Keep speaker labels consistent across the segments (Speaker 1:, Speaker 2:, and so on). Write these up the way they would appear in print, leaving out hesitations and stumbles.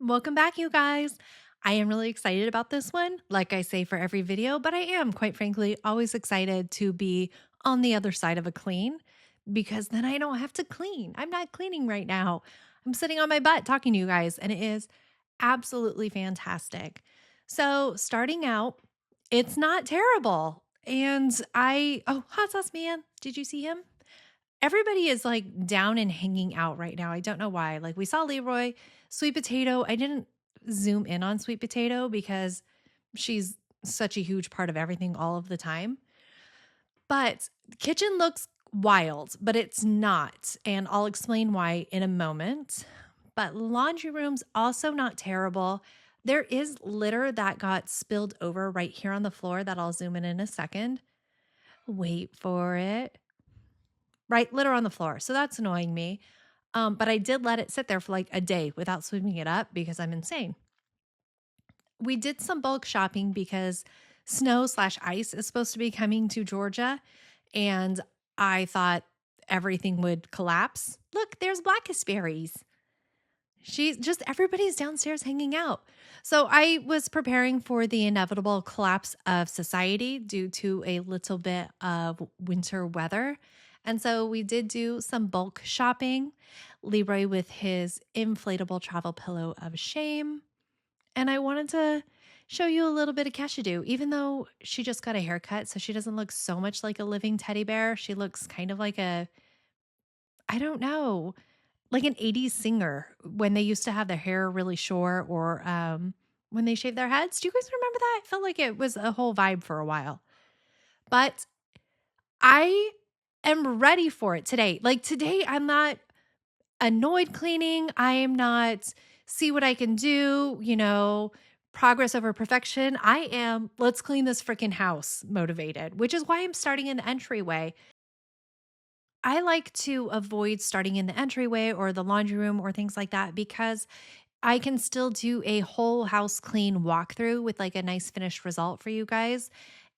Speaker 1: Welcome back, you guys. I am really excited about this one, like I say for every video, but I am, quite frankly, always excited to be on the other side of a clean because then I don't have to clean. I'm not cleaning right now. I'm sitting on my butt talking to you guys, and it is absolutely fantastic. So, starting out, it's not terrible. Hot sauce man, did you see him? Everybody is like down and hanging out right now. I don't know why. Like we saw Leroy, sweet potato. I didn't zoom in on sweet potato because she's such a huge part of everything all of the time. But the kitchen looks wild, but it's not. And I'll explain why in a moment. But laundry room's also not terrible. There is litter that got spilled over right here on the floor that I'll zoom in a second. Wait for it. Right, litter on the floor. So that's annoying me. But I did let it sit there for like a day without sweeping it up because I'm insane. We did some bulk shopping because snow/ice is supposed to be coming to Georgia, and I thought everything would collapse. Look, there's Blackest berries. She's just everybody's downstairs hanging out. So I was preparing for the inevitable collapse of society due to a little bit of winter weather. And so we did do some bulk shopping. Leroy with his inflatable travel pillow of shame. And I wanted to show you a little bit of Keshadu, even though she just got a haircut. So she doesn't look so much like a living teddy bear. She looks kind of like I don't know, like an 80s singer when they used to have their hair really short or when they shaved their heads. Do you guys remember that? I felt like it was a whole vibe for a while. But I am ready for it today. Like today, I'm not annoyed cleaning. I am not see what I can do, progress over perfection. I am let's clean this freaking house motivated, which is why I'm starting in the entryway. I like to avoid starting in the entryway or the laundry room or things like that because I can still do a whole house clean walkthrough with like a nice finished result for you guys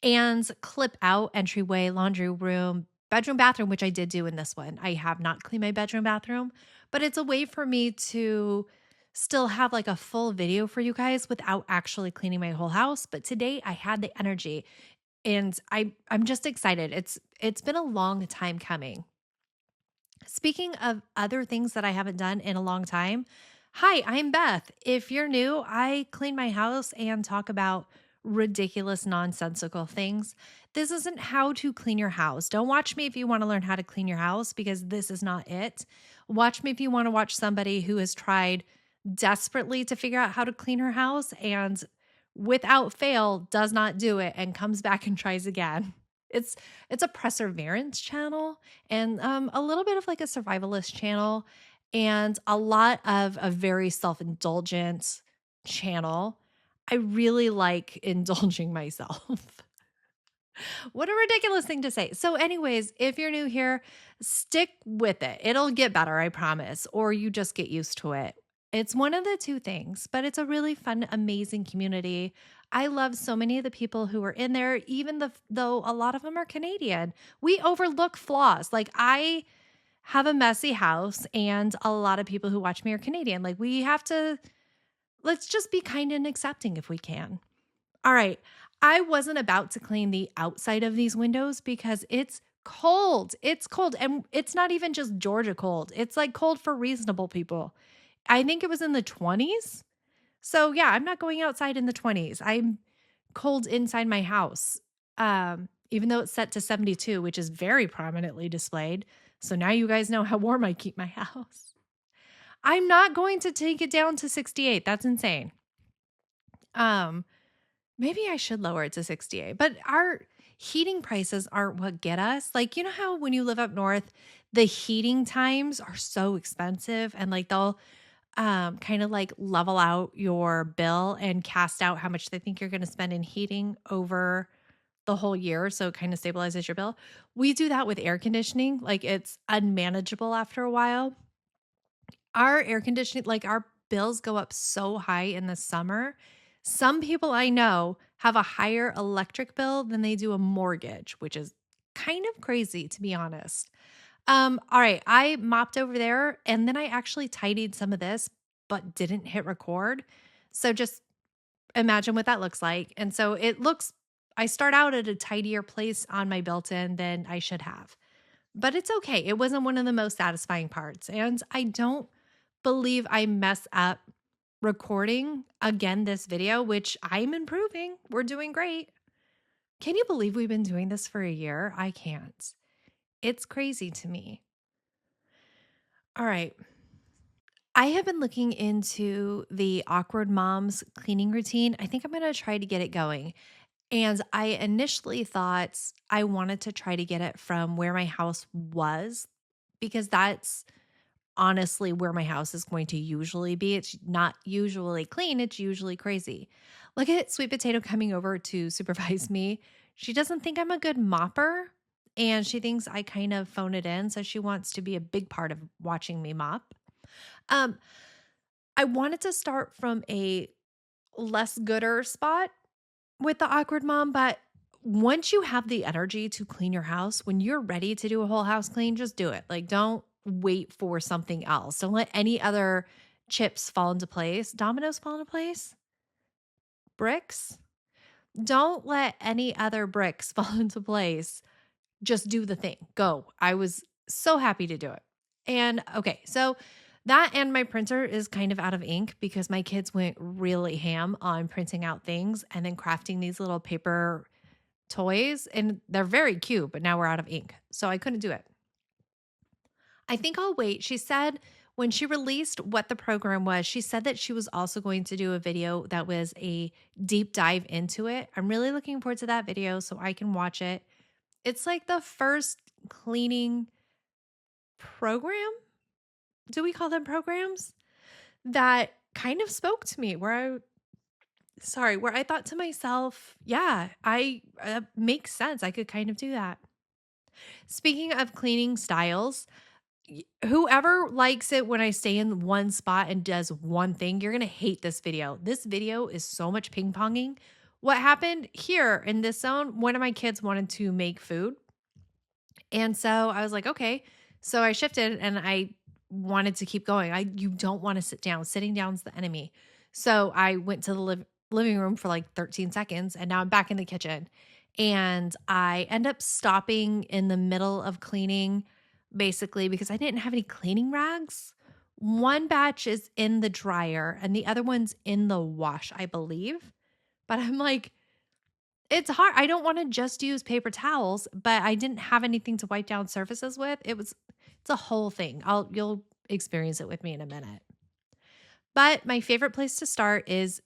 Speaker 1: and clip out entryway, laundry room, bedroom, bathroom, which I did do in this one. I have not cleaned my bedroom, bathroom, but it's a way for me to still have like a full video for you guys without actually cleaning my whole house. But today I had the energy and I'm just excited. It's been a long time coming. Speaking of other things that I haven't done in a long time, hi, I'm Beth. If you're new, I clean my house and talk about ridiculous, nonsensical things. This isn't how to clean your house. Don't watch me if you want to learn how to clean your house because this is not it. Watch me if you want to watch somebody who has tried desperately to figure out how to clean her house and without fail does not do it and comes back and tries again. It's it's a perseverance channel and a little bit of like a survivalist channel and a lot of a very self-indulgent channel. I really like indulging myself. What a ridiculous thing to say. So, anyways, if you're new here, stick with it. It'll get better, I promise, or you just get used to it. It's one of the two things, but it's a really fun, amazing community. I love so many of the people who are in there, even though a lot of them are Canadian. We overlook flaws. Like, I have a messy house, and a lot of people who watch me are Canadian. Like, we have to, let's just be kind and accepting if we can. All right. I wasn't about to clean the outside of these windows because it's cold. It's cold. And it's not even just Georgia cold. It's like cold for reasonable people. I think it was in the 20s. So yeah, I'm not going outside in the 20s. I'm cold inside my house. Even though it's set to 72, which is very prominently displayed. So now you guys know how warm I keep my house. I'm not going to take it down to 68. That's insane. Um, Maybe I should lower it to 68, but our heating prices aren't what get us. Like, you know how when you live up north, the heating times are so expensive and like they'll kind of like level out your bill and cast out how much they think you're going to spend in heating over the whole year. So it kind of stabilizes your bill. We do that with air conditioning. Like it's unmanageable after a while. Our air conditioning, like our bills go up so high in the summer. Some people I know have a higher electric bill than they do a mortgage, which is kind of crazy to be honest. All right, I mopped over there and then I actually tidied some of this. but didn't hit record. So just imagine what that looks like. And so I start out at a tidier place on my built in than I should have. But it's okay. It wasn't one of the most satisfying parts. And I don't believe I mess up recording again this video, which I'm improving. We're doing great. Can you believe we've been doing this for a year? I can't. It's crazy to me. All right. I have been looking into the awkward moms cleaning routine. I think I'm going to try to get it going. And I initially thought I wanted to try to get it from where my house was because that's honestly where my house is going to usually be. It's not usually clean, it's usually crazy. Look at Sweet Potato coming over to supervise me. She doesn't think I'm a good mopper and she thinks I kind of phone it in. So she wants to be a big part of watching me mop. Um, I wanted to start from a less gooder spot with the awkward mom, but once you have the energy to clean your house, when you're ready to do a whole house clean, just do it. Like, don't wait for something else. Don't let any other chips fall into place. Dominoes fall into place? Bricks? Don't let any other bricks fall into place. Just do the thing. Go. I was so happy to do it. And okay, so that and my printer is kind of out of ink because my kids went really ham on printing out things and then crafting these little paper toys. And they're very cute, but now we're out of ink. So I couldn't do it. I think I'll wait. She said when she released what the program was, she said that she was also going to do a video that was a deep dive into it. I'm really looking forward to that video so I can watch it. It's like the first cleaning program. Do we call them programs? That kind of spoke to me where I thought to myself, yeah, I makes sense. I could kind of do that. Speaking of cleaning styles, whoever likes it when I stay in one spot and does one thing, you're going to hate this video. This video is so much ping ponging. What happened here in this zone, one of my kids wanted to make food. And so I was like, okay. So I shifted and I wanted to keep going. You don't want to sit down. Sitting down is the enemy. So I went to the living room for like 13 seconds and now I'm back in the kitchen. And I end up stopping in the middle of cleaning basically because I didn't have any cleaning rags. One batch is in the dryer and the other one's in the wash, I believe. But I'm like, it's hard. I don't want to just use paper towels, but I didn't have anything to wipe down surfaces with. It's a whole thing. You'll experience it with me in a minute. But my favorite place to start is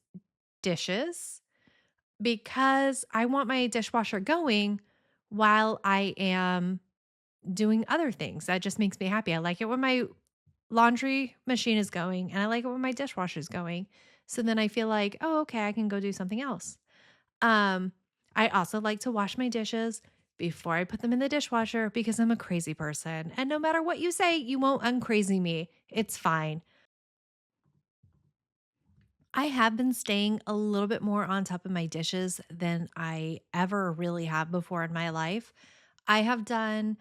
Speaker 1: dishes because I want my dishwasher going while I am doing other things. That just makes me happy. I like it when my laundry machine is going and I like it when my dishwasher is going. So then I feel like, oh, okay, I can go do something else. I also like to wash my dishes before I put them in the dishwasher because I'm a crazy person. And no matter what you say, you won't uncrazy me. It's fine. I have been staying a little bit more on top of my dishes than I ever really have before in my life. I have done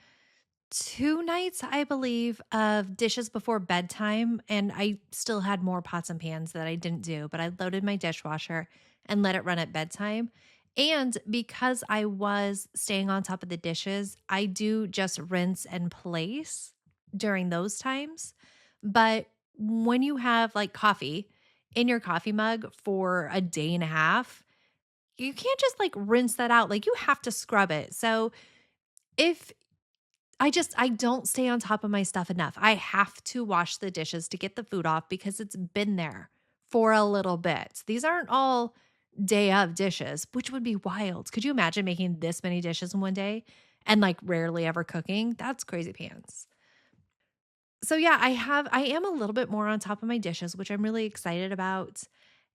Speaker 1: 2 nights, I believe, of dishes before bedtime, and I still had more pots and pans that I didn't do, but I loaded my dishwasher and let it run at bedtime. And because I was staying on top of the dishes, I do just rinse and place during those times. But when you have like coffee in your coffee mug for a day and a half, you can't just like rinse that out. Like you have to scrub it. So if I don't stay on top of my stuff enough. I have to wash the dishes to get the food off because it's been there for a little bit. These aren't all day of dishes, which would be wild. Could you imagine making this many dishes in one day and like rarely ever cooking? That's crazy pants. So yeah, I am a little bit more on top of my dishes, which I'm really excited about.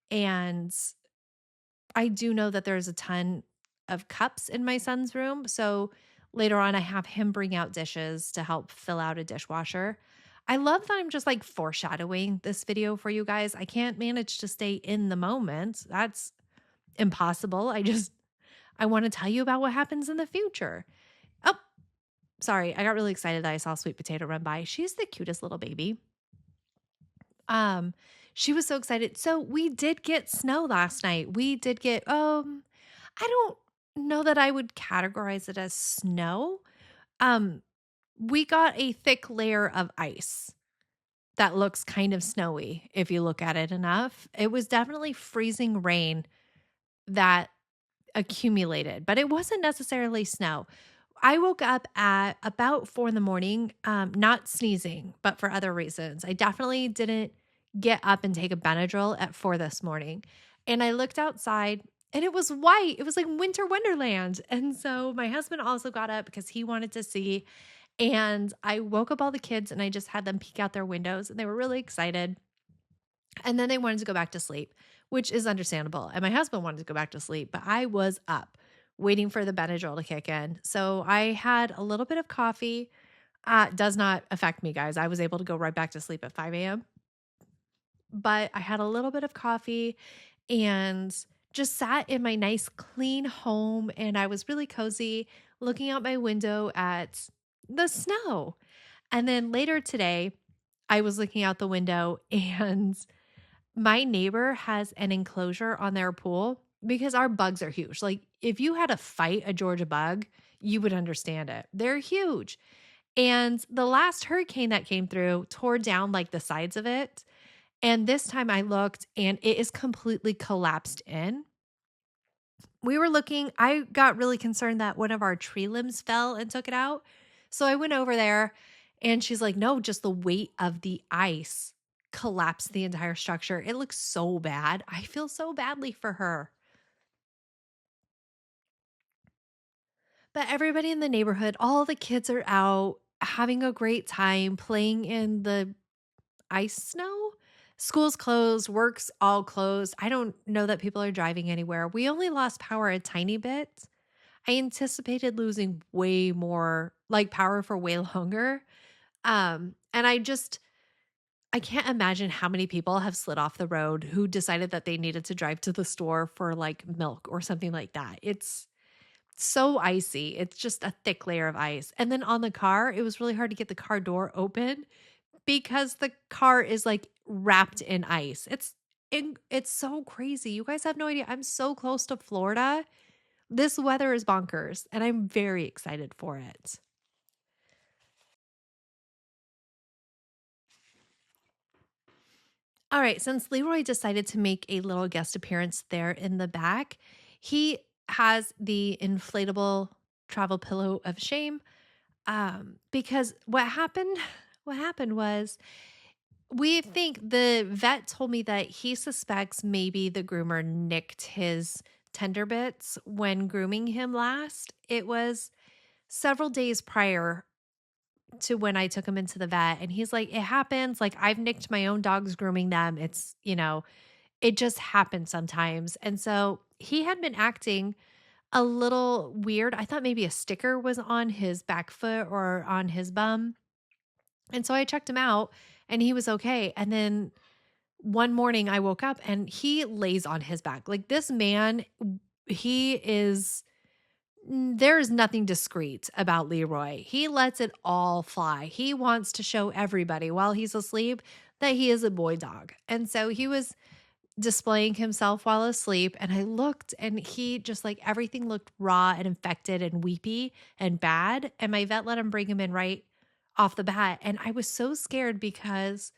Speaker 1: And I do know that there's a ton of cups in my son's room. So later on, I have him bring out dishes to help fill out a dishwasher. I love that I'm just like foreshadowing this video for you guys. I can't manage to stay in the moment. That's impossible. I want to tell you about what happens in the future. Oh, sorry. I got really excited that I saw Sweet Potato run by. She's the cutest little baby. Um, She was so excited. So we did get snow last night. We did get, I don't know that I would categorize it as snow. Um, we got a thick layer of ice that looks kind of snowy if you look at it enough. It was definitely freezing rain that accumulated, but it wasn't necessarily snow. I woke up at about 4 in the morning, not sneezing, but for other reasons. I definitely didn't get up and take a Benadryl at 4 this morning. And I looked outside and it was white. It was like winter wonderland. And so my husband also got up because he wanted to see. And I woke up all the kids and I just had them peek out their windows and they were really excited. And then they wanted to go back to sleep, which is understandable. And my husband wanted to go back to sleep, but I was up waiting for the Benadryl to kick in. So I had a little bit of coffee. Does not affect me, guys. I was able to go right back to sleep at 5 a.m. But I had a little bit of coffee and just sat in my nice, clean home. And I was really cozy looking out my window at the snow. And then later today, I was looking out the window and my neighbor has an enclosure on their pool because our bugs are huge. Like, if you had to fight a Georgia bug, you would understand it. They're huge. And the last hurricane that came through tore down like the sides of it. And this time I looked and it is completely collapsed in. We were looking, I got really concerned that one of our tree limbs fell and took it out. So I went over there and she's like, no, just the weight of the ice collapsed the entire structure. It looks so bad. I feel so badly for her. But everybody in the neighborhood, all the kids are out having a great time playing in the ice snow. School's closed, work's all closed. I don't know that people are driving anywhere. We only lost power a tiny bit. I anticipated losing way more, like power for way longer. And I can't imagine how many people have slid off the road who decided that they needed to drive to the store for like milk or something like that. It's so icy. It's just a thick layer of ice. And then on the car, it was really hard to get the car door open because the car is like wrapped in ice. It's so crazy. You guys have no idea. I'm so close to Florida. This weather is bonkers, and I'm very excited for it. All right, since Leroy decided to make a little guest appearance there in the back, he has the inflatable travel pillow of shame. Because what happened was we think the vet told me that he suspects maybe the groomer nicked his tender bits when grooming him last. It was several days prior to when I took him into the vet, and he's like, it happens. Like, I've nicked my own dogs grooming them. It just happens sometimes. And so he had been acting a little weird. I thought maybe a sticker was on his back foot or on his bum. And so I checked him out and he was okay. And then one morning I woke up and he lays on his back. Like, this man, he is there is nothing discreet about Leroy. He lets it all fly. He wants to show everybody while he's asleep that he is a boy dog. And so he was displaying himself while asleep. And I looked and he just like everything looked raw and infected and weepy and bad. And my vet let him bring him in right off the bat. And I was so scared because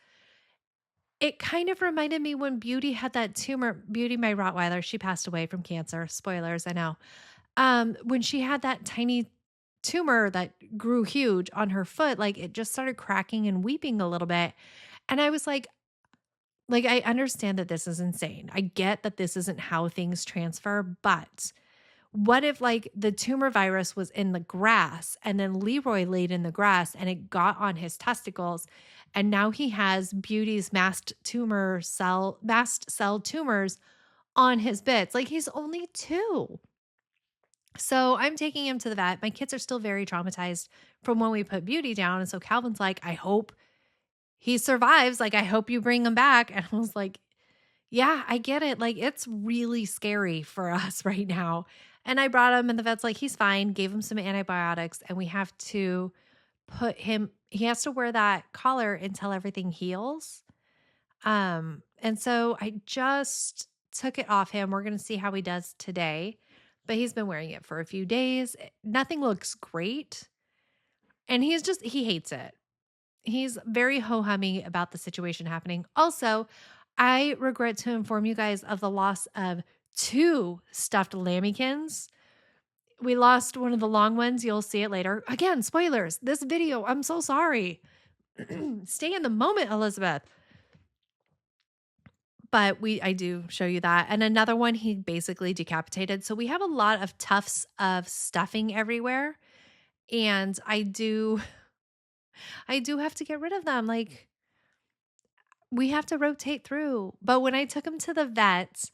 Speaker 1: it kind of reminded me when Beauty had that tumor. Beauty, my Rottweiler, she passed away from cancer. Spoilers, I know. When she had that tiny tumor that grew huge on her foot, like it just started cracking and weeping a little bit. And I was like, I understand that this is insane. I get that this isn't how things transfer, but what if like the tumor virus was in the grass and then Leroy laid in the grass and it got on his testicles and now he has Beauty's mast cell tumors on his bits. Like, he's only 2. So I'm taking him to the vet. My kids are still very traumatized from when we put Beauty down. And so Calvin's like, I hope he survives. Like, I hope you bring him back. And I was like, yeah, I get it. Like, it's really scary for us right now. And I brought him and the vet's like, he's fine, gave him some antibiotics. And we have to he has to wear that collar until everything heals. And so I just took it off him. We're going to see how he does today. But he's been wearing it for a few days. Nothing looks great. And he hates it. He's very ho-humming about the situation happening. Also, I regret to inform you guys of the loss of two stuffed lambykins. We lost one of the long ones. You'll see it later. Again, spoilers. This video, I'm so sorry. Stay in the moment, Elizabeth. But I do show you that. And another one he basically decapitated. So we have a lot of tufts of stuffing everywhere. And I do have to get rid of them. Like, we have to rotate through. But when I took him to the vet,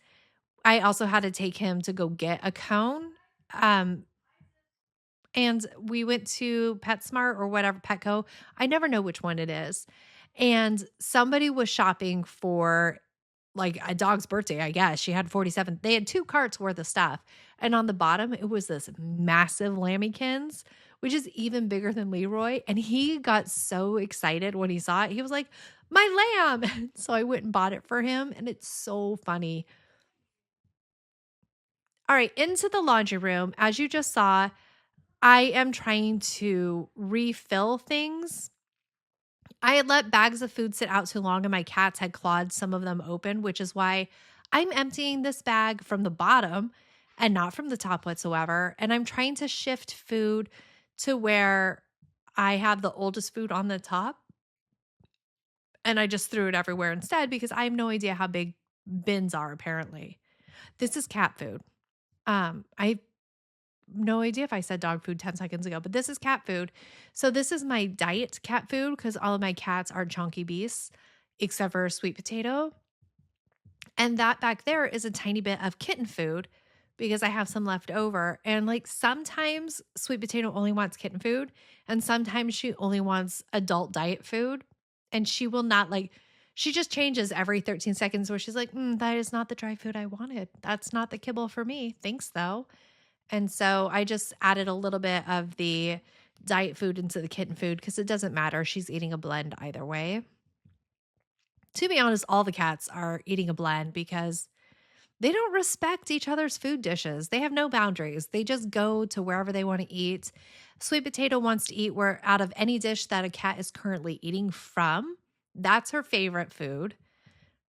Speaker 1: I also had to take him to go get a cone. Um, and we went to PetSmart or whatever, Petco. I never know which one it is. And somebody was shopping for like a dog's birthday, I guess. She had 47. They had 2 carts worth of stuff. And on the bottom, it was this massive Lambykins, which is even bigger than Leroy. And he got so excited when he saw it. He was like, my lamb. So I went and bought it for him. And it's so funny. All right, into the laundry room. As you just saw, I am trying to refill things. I had let bags of food sit out too long and my cats had clawed some of them open, which is why I'm emptying this bag from the bottom and not from the top whatsoever. And I'm trying to shift food to where I have the oldest food on the top and I just threw it everywhere instead because I have no idea how big bins are apparently. This is cat food. I no idea if I said dog food 10 seconds ago, but this is cat food. So this is my diet cat food because all of my cats are chunky beasts, except for sweet potato. And that back there is a tiny bit of kitten food because I have some left over. And like sometimes sweet potato only wants kitten food, and sometimes she only wants adult diet food. And she will not like, she just changes every 13 seconds where she's like, that is not the dry food I wanted. That's not the kibble for me. Thanks though. And so I just added a little bit of the diet food into the kitten food because it doesn't matter. She's eating a blend either way. To be honest, all the cats are eating a blend because they don't respect each other's food dishes. They have no boundaries. They just go to wherever they want to eat. Sweet potato wants to eat where out of any dish that a cat is currently eating from. That's her favorite food.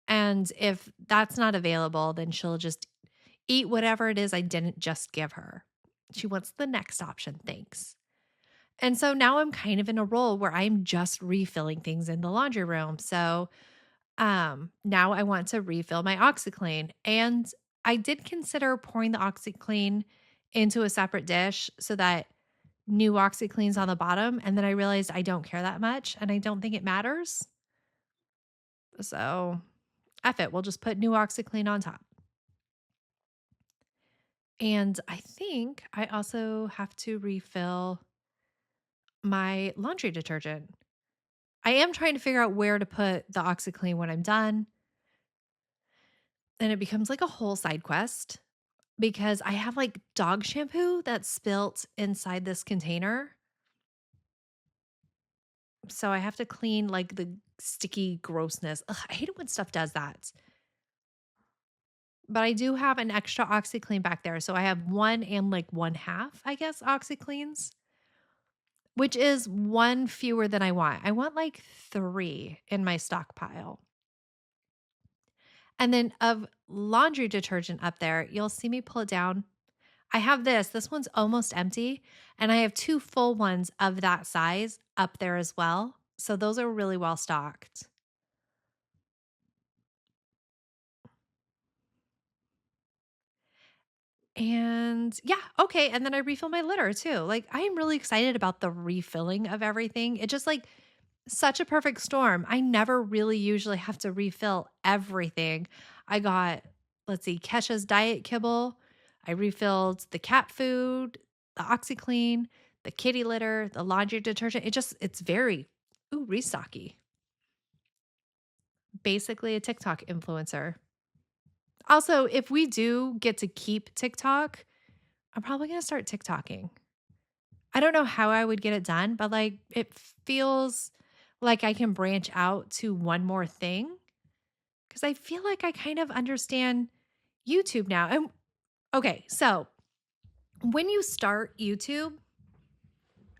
Speaker 1: And if that's not available, then she'll just eat whatever it is I didn't just give her. She wants the next option, thanks. And so now I'm kind of in a role where I'm just refilling things in the laundry room. So now I want to refill my OxyClean. And I did consider pouring the OxyClean into a separate dish so that new OxyClean's on the bottom. And then I realized I don't care that much and I don't think it matters. So F it, we'll just put new OxyClean on top. And I think I also have to refill my laundry detergent. I am trying to figure out where to put the OxyClean when I'm done. And it becomes like a whole side quest because I have like dog shampoo that's spilt inside this container. So I have to clean like the sticky grossness. Ugh, I hate it when stuff does that. But I do have an extra OxyClean back there. So I have 1 and like 1/2, I guess, OxyCleans, which is 1 fewer than I want. I want like 3 in my stockpile. And then of laundry detergent up there, you'll see me pull it down. I have this. This one's almost empty. And I have 2 full ones of that size up there as well. So those are really well stocked. And yeah, okay. And then I refill my litter too. Like I am really excited about the refilling of everything. It just like such a perfect storm. I never really usually have to refill everything. I got, let's see, Kesha's diet kibble. I refilled the cat food, the OxyClean, the kitty litter, the laundry detergent. It's very, restocky. Basically a TikTok influencer. Also, if we do get to keep TikTok, I'm probably going to start TikToking. I don't know how I would get it done, but like it feels like I can branch out to one more thing. because I feel like I kind of understand YouTube now. And okay, so when you start YouTube,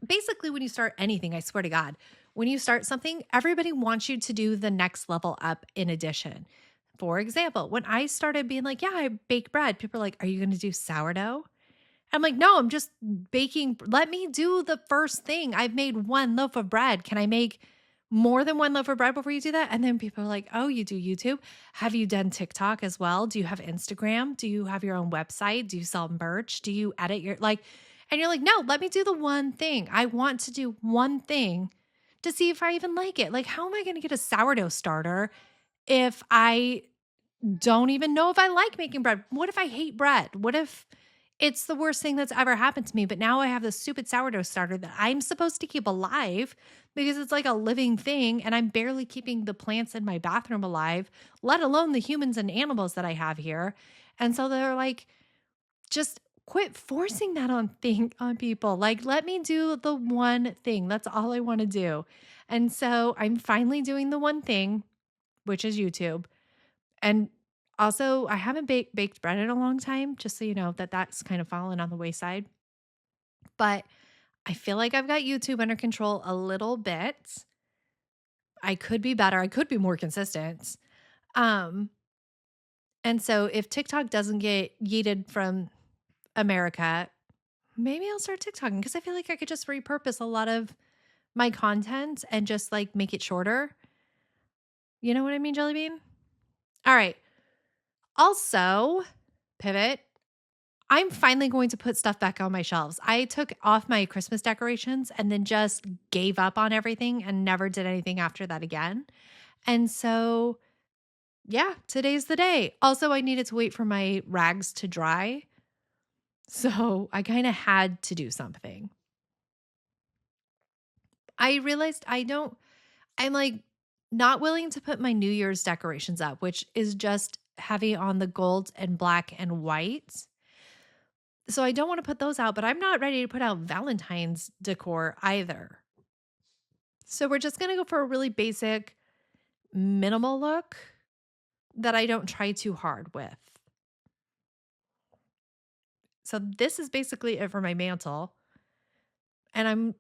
Speaker 1: basically when you start anything, I swear to God, when you start something, everybody wants you to do the next level up in addition. For example, when I started being like, yeah, I bake bread, people are like, are you going to do sourdough? I'm like, no, I'm just baking. Let me do the first thing. I've made one loaf of bread. Can I make more than one loaf of bread before you do that? And then people are like, oh, you do YouTube? Have you done TikTok as well? Do you have Instagram? Do you have your own website? Do you sell merch? Do you edit your like, and you're like, no, let me do the one thing. I want to do one thing to see if I even like it. Like, how am I going to get a sourdough starter if I don't even know if I like making bread? What if I hate bread? What if it's the worst thing that's ever happened to me? But now I have this stupid sourdough starter that I'm supposed to keep alive because it's like a living thing. And I'm barely keeping the plants in my bathroom alive, let alone the humans and animals that I have here. And so they're like, just quit forcing that on people. Like, let me do the one thing. That's all I want to do. And so I'm finally doing the one thing, which is YouTube. And also, I haven't baked bread in a long time, just so you know that that's kind of fallen on the wayside. But I feel like I've got YouTube under control a little bit. I could be better. I could be more consistent. Um, and so if TikTok doesn't get yeeted from America, maybe I'll start TikToking because I feel like I could just repurpose a lot of my content and just like make it shorter. You know what I mean, Jelly Bean? All right. Also, pivot. I'm finally going to put stuff back on my shelves. I took off my Christmas decorations and then just gave up on everything and never did anything after that again. And so, yeah, today's the day. Also, I needed to wait for my rags to dry. So I kind of had to do something. I realized I'm like not willing to put my New Year's decorations up, which is just heavy on the gold and black and white. So I don't want to put those out, but I'm not ready to put out Valentine's decor either. So we're just going to go for a really basic, minimal look that I don't try too hard with. So this is basically it for my mantle. And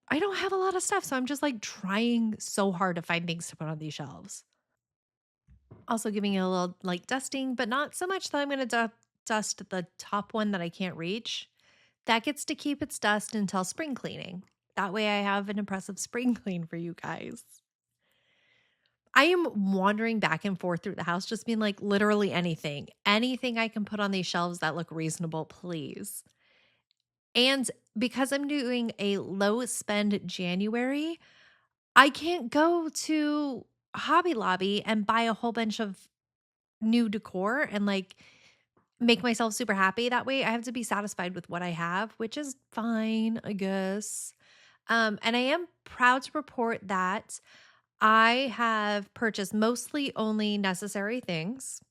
Speaker 1: I don't have a lot of stuff, so I'm just like trying so hard to find things to put on these shelves. Also giving it a little like dusting, but not so much that I'm going to dust the top one that I can't reach. That gets to keep its dust until spring cleaning. That way I have an impressive spring clean for you guys. I am wandering back and forth through the house, just being like literally anything. Anything I can put on these shelves that look reasonable, please. And because I'm doing a low spend January, I can't go to Hobby Lobby and buy a whole bunch of new decor and like make myself super happy that way. I have to be satisfied with what I have, which is fine, I guess. And I am proud to report that I have purchased mostly only necessary things.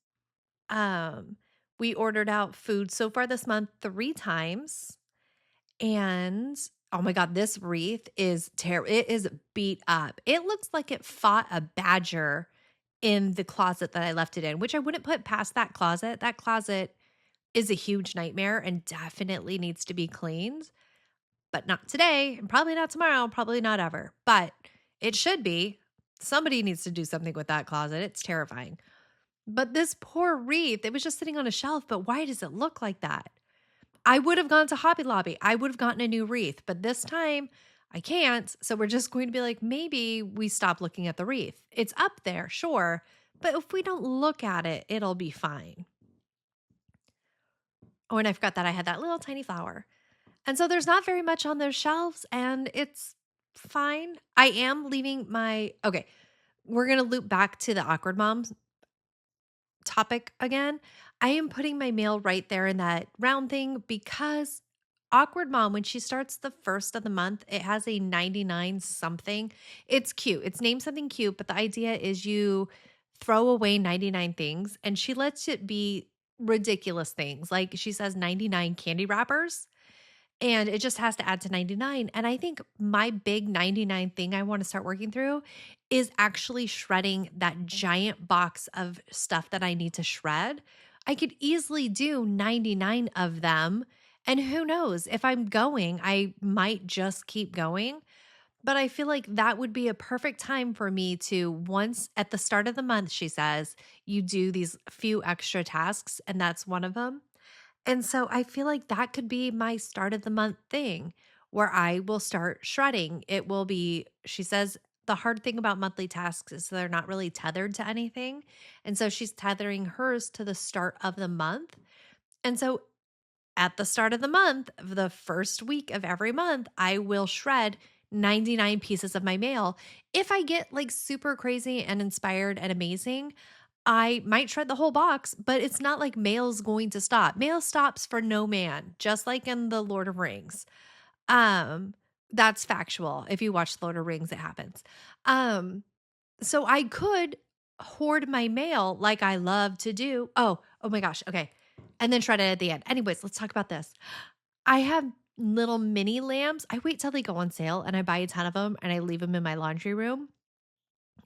Speaker 1: Um, we ordered out food so far this month 3 times. And oh my God, this wreath is terrible. It is beat up. It looks like it fought a badger in the closet that I left it in, which I wouldn't put past that closet. That closet is a huge nightmare and definitely needs to be cleaned, but not today and probably not tomorrow, probably not ever, but it should be. Somebody needs to do something with that closet. It's terrifying. But this poor wreath, it was just sitting on a shelf, but why does it look like that? I would have gone to Hobby Lobby. I would have gotten a new wreath, but this time I can't. So we're just going to be like, maybe we stop looking at the wreath. It's up there, sure, but if we don't look at it, it'll be fine. Oh, and I forgot that I had that little tiny flower. And so there's not very much on those shelves, and it's fine. I am leaving okay, we're going to loop back to the awkward moms topic again. I am putting my mail right there in that round thing because awkward mom, when she starts the first of the month, it has a 99 something. It's cute. It's named something cute, but the idea is you throw away 99 things and she lets it be ridiculous things. Like she says 99 candy wrappers. and it just has to add to 99. And I think my big 99 thing I want to start working through is actually shredding that giant box of stuff that I need to shred. I could easily do 99 of them. And who knows, if I'm going, I might just keep going. But I feel like that would be a perfect time for me to, once at the start of the month, she says, you do these few extra tasks, and that's one of them. And so I feel like that could be my start of the month thing where I will start shredding. It will be, she says, the hard thing about monthly tasks is they're not really tethered to anything. And so she's tethering hers to the start of the month. And so at the start of the month, the first week of every month, I will shred 99 pieces of my mail. If I get like super crazy and inspired and amazing, I might shred the whole box, but it's not like mail's going to stop. Mail stops for no man, just like in the Lord of Rings. Um, that's factual. If you watch Lord of Rings, it happens. Um, so I could hoard my mail like I love to do. Oh my gosh. Okay. And then shred it at the end. Anyways, let's talk about this. I have little mini lambs. I wait till they go on sale and I buy a ton of them and I leave them in my laundry room.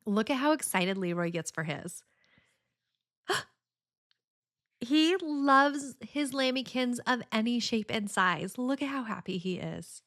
Speaker 1: Look at how excited Leroy gets for his. He loves his lambykins of any shape and size. Look at how happy he is.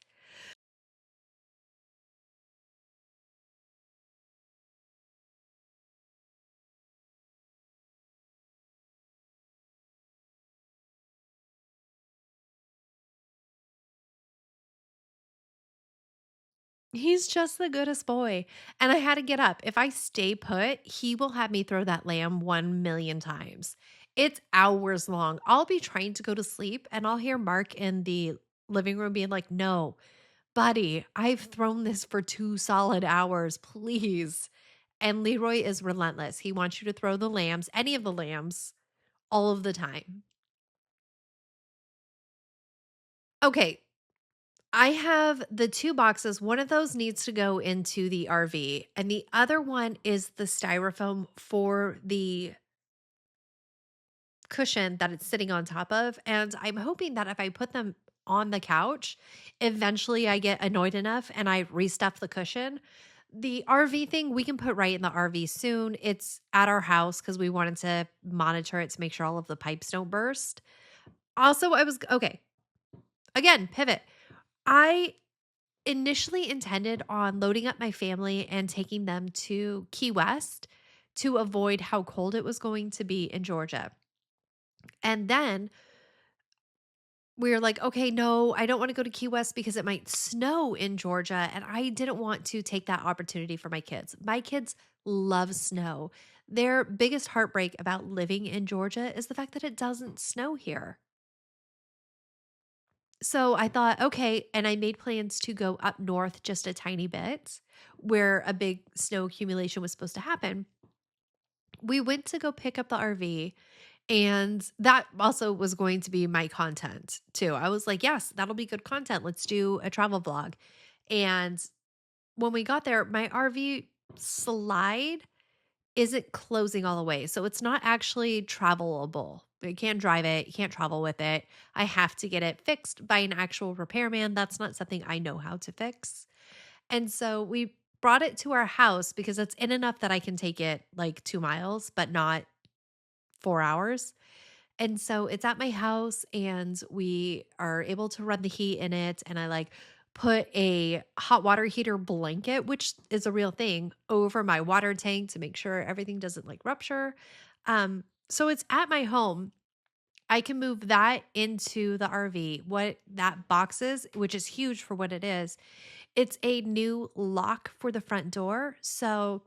Speaker 1: He's just the goodest boy. And I had to get up. If I stay put, he will have me throw that lamb 1,000,000 times. It's hours long. I'll be trying to go to sleep and I'll hear Mark in the living room being like, "No, buddy, I've thrown this for 2 solid hours, please." And Leroy is relentless. He wants you to throw the lambs, any of the lambs, all of the time. Okay, I have the 2 boxes. One of those needs to go into the RV, and the other one is the styrofoam for the cushion that it's sitting on top of, and I'm hoping that if I put them on the couch, eventually I get annoyed enough and I restuff the cushion. The RV thing we can put right in the RV soon. It's at our house because we wanted to monitor it to make sure all of the pipes don't burst. Also, I was okay, again, pivot. I initially intended on loading up my family and taking them to Key West to avoid how cold it was going to be in Georgia. And then we were like, okay, no, I don't want to go to Key West because it might snow in Georgia. And I didn't want to take that opportunity for my kids. My kids love snow. Their biggest heartbreak about living in Georgia is the fact that it doesn't snow here. So I thought, okay. And I made plans to go up north just a tiny bit where a big snow accumulation was supposed to happen. We went to go pick up the RV, and that also was going to be my content too. I was like, yes, that'll be good content. Let's do a travel vlog. And when we got there, my RV slide isn't closing all the way. So it's not actually travelable. You can't drive it, you can't travel with it. I have to get it fixed by an actual repairman. That's not something I know how to fix. And so we brought it to our house because it's in enough that I can take it like 2 miles, but not 4 hours. And so it's at my house and we are able to run the heat in it. And I like put a hot water heater blanket, which is a real thing, over my water tank to make sure everything doesn't like rupture. So it's at my home. I can move that into the RV. What that box is, which is huge for what it is, it's a new lock for the front door. So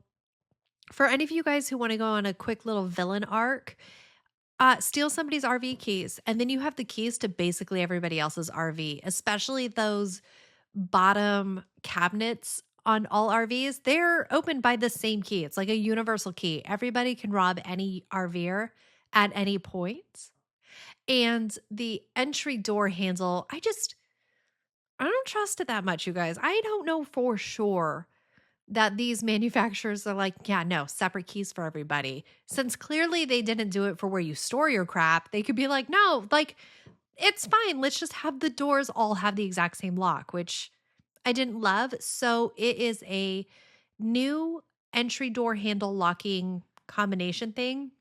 Speaker 1: for any of you guys who want to go on a quick little villain arc, steal somebody's RV keys, and then you have the keys to basically everybody else's RV, especially those bottom cabinets on all RVs. They're opened by the same key. It's like a universal key. Everybody can rob any RVer at any point. And the entry door handle, I don't trust it that much, you guys. I don't know for sure that these manufacturers are like, yeah, no, separate keys for everybody. Since clearly they didn't do it for where you store your crap, they could be like, no, like it's fine. Let's just have the doors all have the exact same lock, which I didn't love. So it is a new entry door handle locking combination thing,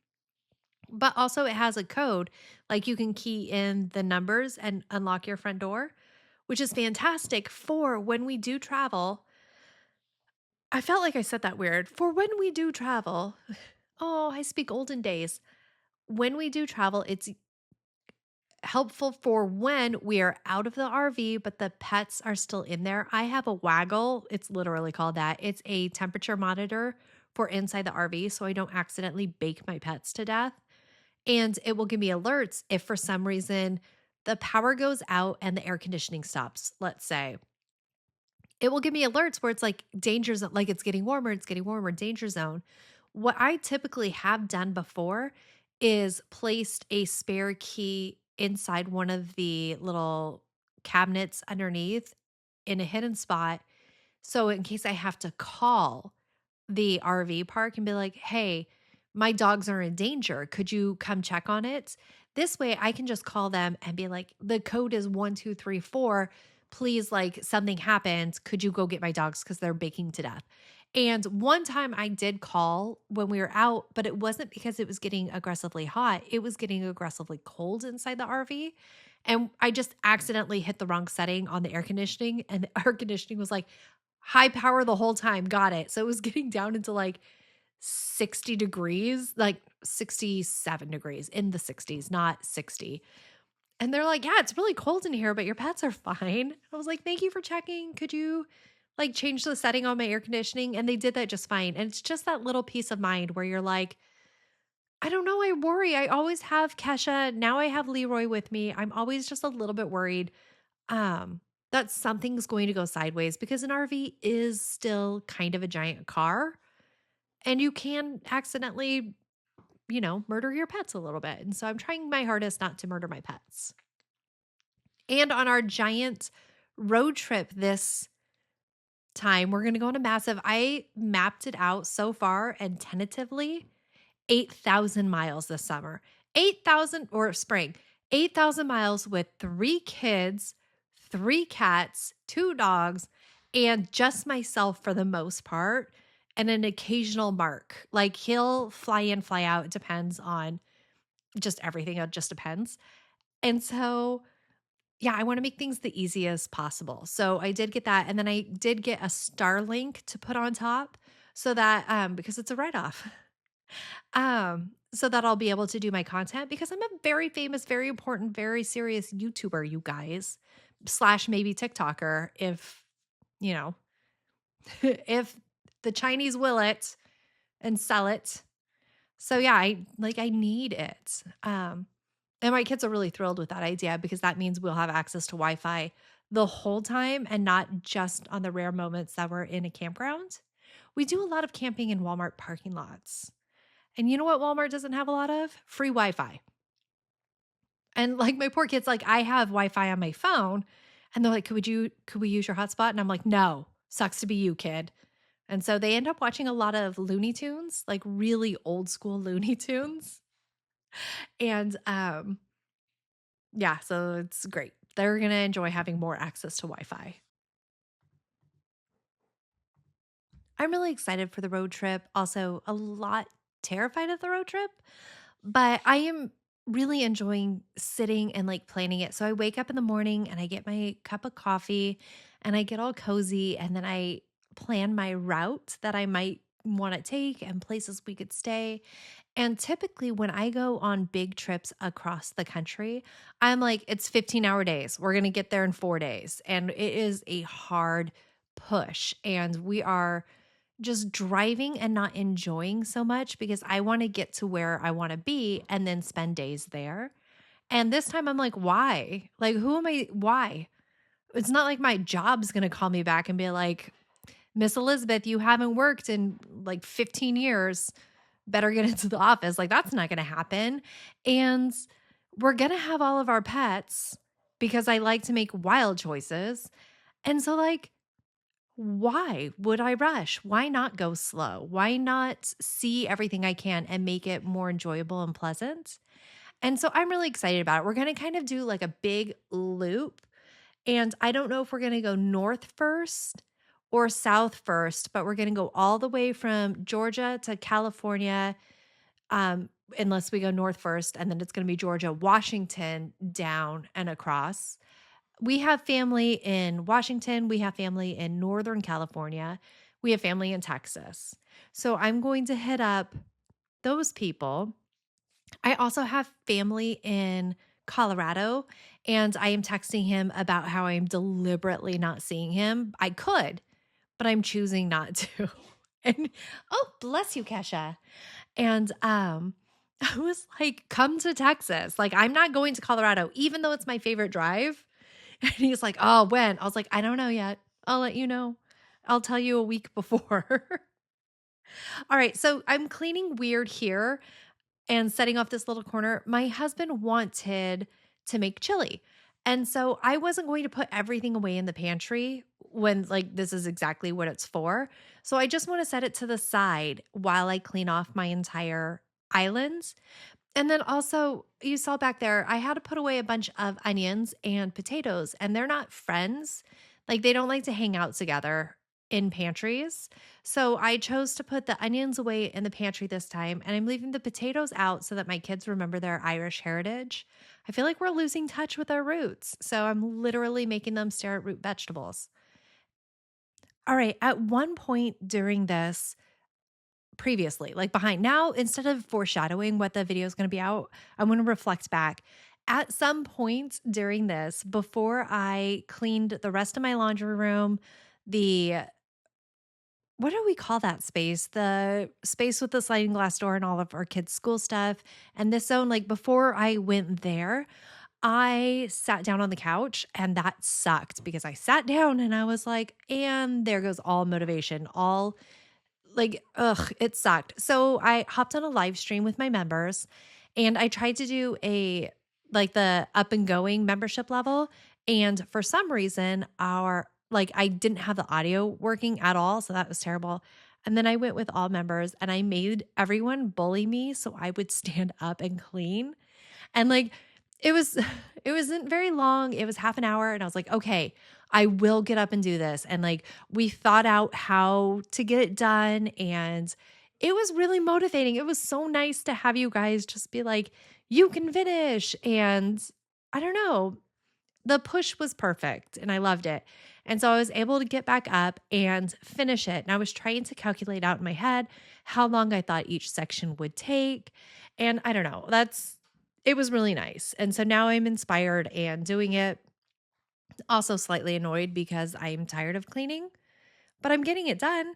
Speaker 1: but also it has a code. Like you can key in the numbers and unlock your front door, which is fantastic for when we do travel. I felt like I said that weird. For when we do travel, oh, I speak olden days. When we do travel, it's helpful for when we are out of the RV, but the pets are still in there. I have a waggle. It's literally called that. It's a temperature monitor for inside the RV so I don't accidentally bake my pets to death. And it will give me alerts if for some reason the power goes out and the air conditioning stops, let's say. It will give me alerts where it's like danger zone, like it's getting warmer, danger zone. What I typically have done before is placed a spare key inside one of the little cabinets underneath in a hidden spot. So in case I have to call the RV park and be like, "Hey, my dogs are in danger. Could you come check on it?" This way I can just call them and be like, "The code is 1234. Please, like something happened. Could you go get my dogs because they're baking to death?" And one time I did call when we were out, but it wasn't because it was getting aggressively hot. It was getting aggressively cold inside the RV. And I just accidentally hit the wrong setting on the air conditioning, and the air conditioning was like, high power the whole time, got it. So it was getting down into like 60 degrees, like 67 degrees in the 60s, not 60. And they're like, "Yeah, it's really cold in here, but your pets are fine." I was like, "Thank you for checking. Could you like change the setting on my air conditioning?" And they did that just fine. And it's just that little peace of mind where you're like, I don't know, I worry. I always have Kesha. Now I have Leroy with me. I'm always just a little bit worried um, that something's going to go sideways because an RV is still kind of a giant car and you can accidentally, murder your pets a little bit. And so I'm trying my hardest not to murder my pets. And on our giant road trip this time, we're going to go on a massive, I mapped it out so far and tentatively 8,000 miles this summer. 8,000 or spring. 8,000 miles with 3 kids, 3 cats, 2 dogs, and just myself for the most part, and an occasional Mark. Like he'll fly in, fly out. It depends on just everything. It just depends. And so, yeah, I want to make things the easiest possible. So I did get that. And then I did get a Starlink to put on top so that because it's a write-off. So that I'll be able to do my content because I'm a very famous, very important, very serious YouTuber, you guys, slash maybe TikToker if, you know, if the Chinese will it and sell it. So yeah, I need it. And my kids are really thrilled with that idea because that means we'll have access to Wi-Fi the whole time and not just on the rare moments that we're in a campground. We do a lot of camping in Walmart parking lots. And you know what Walmart doesn't have a lot of? Free Wi-Fi. And like my poor kids, like I have Wi-Fi on my phone and they're like, could we use your hotspot? And I'm like, no, sucks to be you, kid. And so they end up watching a lot of Looney Tunes, like really old school Looney Tunes. And yeah, so it's great. They're gonna enjoy having more access to Wi-Fi. I'm really excited for the road trip. Also, a lot terrified of the road trip, but I am really enjoying sitting and like planning it. So I wake up in the morning and I get my cup of coffee and I get all cozy and then I plan my route that I might want to take and places we could stay. And typically, when I go on big trips across the country, I'm like, it's 15-hour days. We're going to get there in 4 days. And it is a hard push. And we are just driving and not enjoying so much because I want to get to where I want to be and then spend days there. And this time I'm like, why? Like, who am I? Why? It's not like my job's going to call me back and be like, Miss Elizabeth, you haven't worked in like 15 years. Better get into the office. Like, that's not going to happen. And we're going to have all of our pets because I like to make wild choices. And so, like, why would I rush? Why not go slow? Why not see everything I can and make it more enjoyable and pleasant? And so I'm really excited about it. We're going to kind of do like a big loop. And I don't know if we're going to go north first or south first, but we're going to go all the way from Georgia to California, unless we go north first. And then it's going to be Georgia, Washington, down and across. We have family in Washington. We have family in Northern California. We have family in Texas. So I'm going to hit up those people. I also have family in Colorado, and I am texting him about how I'm deliberately not seeing him. I could, but I'm choosing not to. And oh, bless you, Kesha. And I was like, come to Texas. Like, I'm not going to Colorado, even though it's my favorite drive. And he's like, oh, when? I was like, I don't know yet. I'll let you know. I'll tell you a week before. All right. So I'm cleaning weird here and setting off this little corner. My husband wanted to make chili. And so I wasn't going to put everything away in the pantry when, like, this is exactly what it's for. So I just want to set it to the side while I clean off my entire island. And then also, you saw back there, I had to put away a bunch of onions and potatoes, and they're not friends. Like, they don't like to hang out together in pantries. So I chose to put the onions away in the pantry this time, and I'm leaving the potatoes out so that my kids remember their Irish heritage. I feel like we're losing touch with our roots. So I'm literally making them stare at root vegetables. All right. At one point during this, previously, like behind now, instead of foreshadowing what the video is going to be out, I want to reflect back. At some point during this, before I cleaned the rest of my laundry room, the what do we call that space? The space with the sliding glass door and all of our kids' school stuff. And this zone, like before I went there, I sat down on the couch and that sucked because I sat down and I was like, and there goes all motivation, all like, ugh, it sucked. So I hopped on a live stream with my members and I tried to do like the up and going membership level. And for some reason, I didn't have the audio working at all. So that was terrible. And then I went with all members and I made everyone bully me so I would stand up and clean. And like it was it wasn't very long. It was half an hour and I was like, "Okay, I will get up and do this." And like we thought out how to get it done and it was really motivating. It was so nice to have you guys just be like, "You can finish." And I don't know, the push was perfect and I loved it. And so I was able to get back up and finish it. And I was trying to calculate out in my head how long I thought each section would take. And I don't know, it was really nice. And so now I'm inspired and doing it. Also slightly annoyed because I'm tired of cleaning, but I'm getting it done.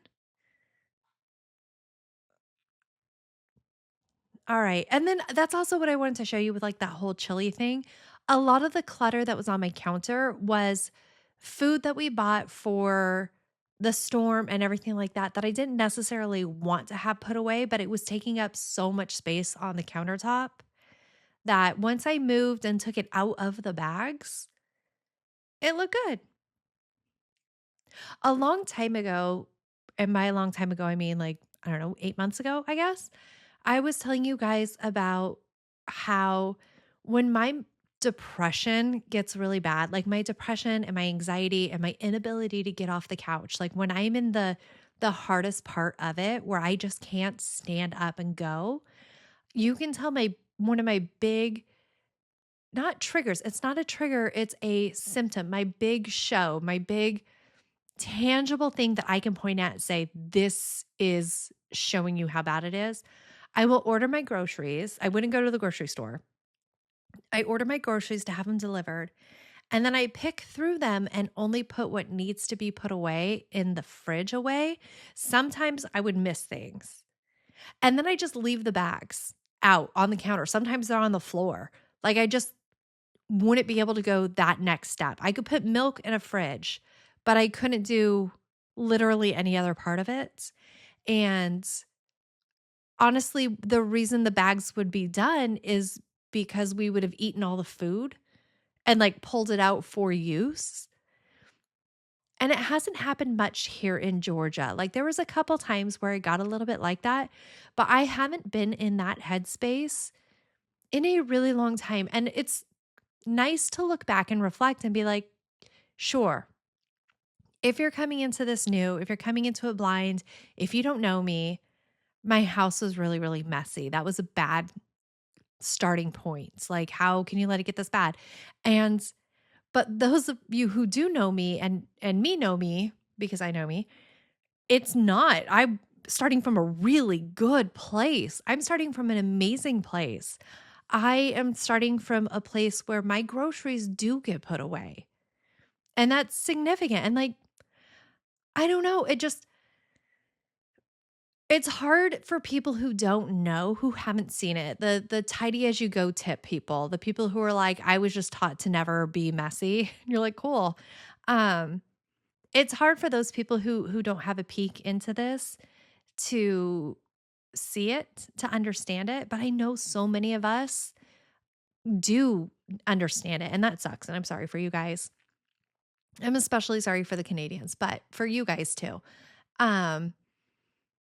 Speaker 1: All right. And then that's also what I wanted to show you with like that whole chili thing. A lot of the clutter that was on my counter was food that we bought for the storm and everything like that, that I didn't necessarily want to have put away, but it was taking up so much space on the countertop that once I moved and took it out of the bags, it looked good. A long time ago, and by a long time ago, I mean like, I don't know, 8 months ago, I guess, I was telling you guys about how when my depression gets really bad, like my depression and my anxiety and my inability to get off the couch, like when I'm in the hardest part of it where I just can't stand up and go, you can tell my one of my big not triggers, it's not a trigger, it's a symptom, my big show, my big tangible thing that I can point at and say, this is showing you how bad it is. I will order my groceries. I wouldn't go to the grocery store. I order my groceries to have them delivered. And then I pick through them and only put what needs to be put away in the fridge away. Sometimes I would miss things. And then I just leave the bags out on the counter. Sometimes they're on the floor. Like I just wouldn't be able to go that next step. I could put milk in a fridge, but I couldn't do literally any other part of it. And honestly, the reason the bags would be done is because we would have eaten all the food and like pulled it out for use. And it hasn't happened much here in Georgia. Like there was a couple times where it got a little bit like that, but I haven't been in that headspace in a really long time. And it's nice to look back and reflect and be like, sure, if you're coming into this new, if you're coming into it blind, if you don't know me, my house was really, really messy. That was a bad starting point. Like, how can you let it get this bad? And but those of you who do know me and me know me because I know me, it's not. I'm starting from a really good place. I'm starting from an amazing place. I am starting from a place where my groceries do get put away. And that's significant. And like, I don't know, it's hard for people who don't know, who haven't seen it. The tidy as you go tip people, the people who are like, I was just taught to never be messy. You're like, cool. Um, it's hard for those people who don't have a peek into this to see it, to understand it. But I know so many of us do understand it, and that sucks. And I'm sorry for you guys. I'm especially sorry for the Canadians, but for you guys too. Um,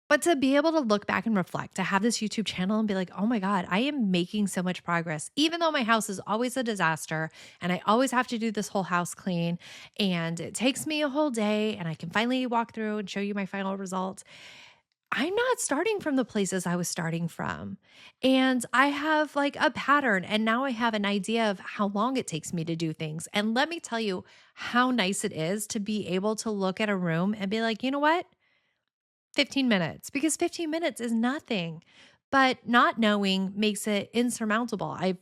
Speaker 1: But to be able to look back and reflect, to have this YouTube channel and be like, oh my God, I am making so much progress, even though my house is always a disaster and I always have to do this whole house clean and it takes me a whole day and I can finally walk through and show you my final results. I'm not starting from the places I was starting from. And I have like a pattern and now I have an idea of how long it takes me to do things. And let me tell you how nice it is to be able to look at a room and be like, you know what? 15 minutes, because 15 minutes is nothing. But not knowing makes it insurmountable. I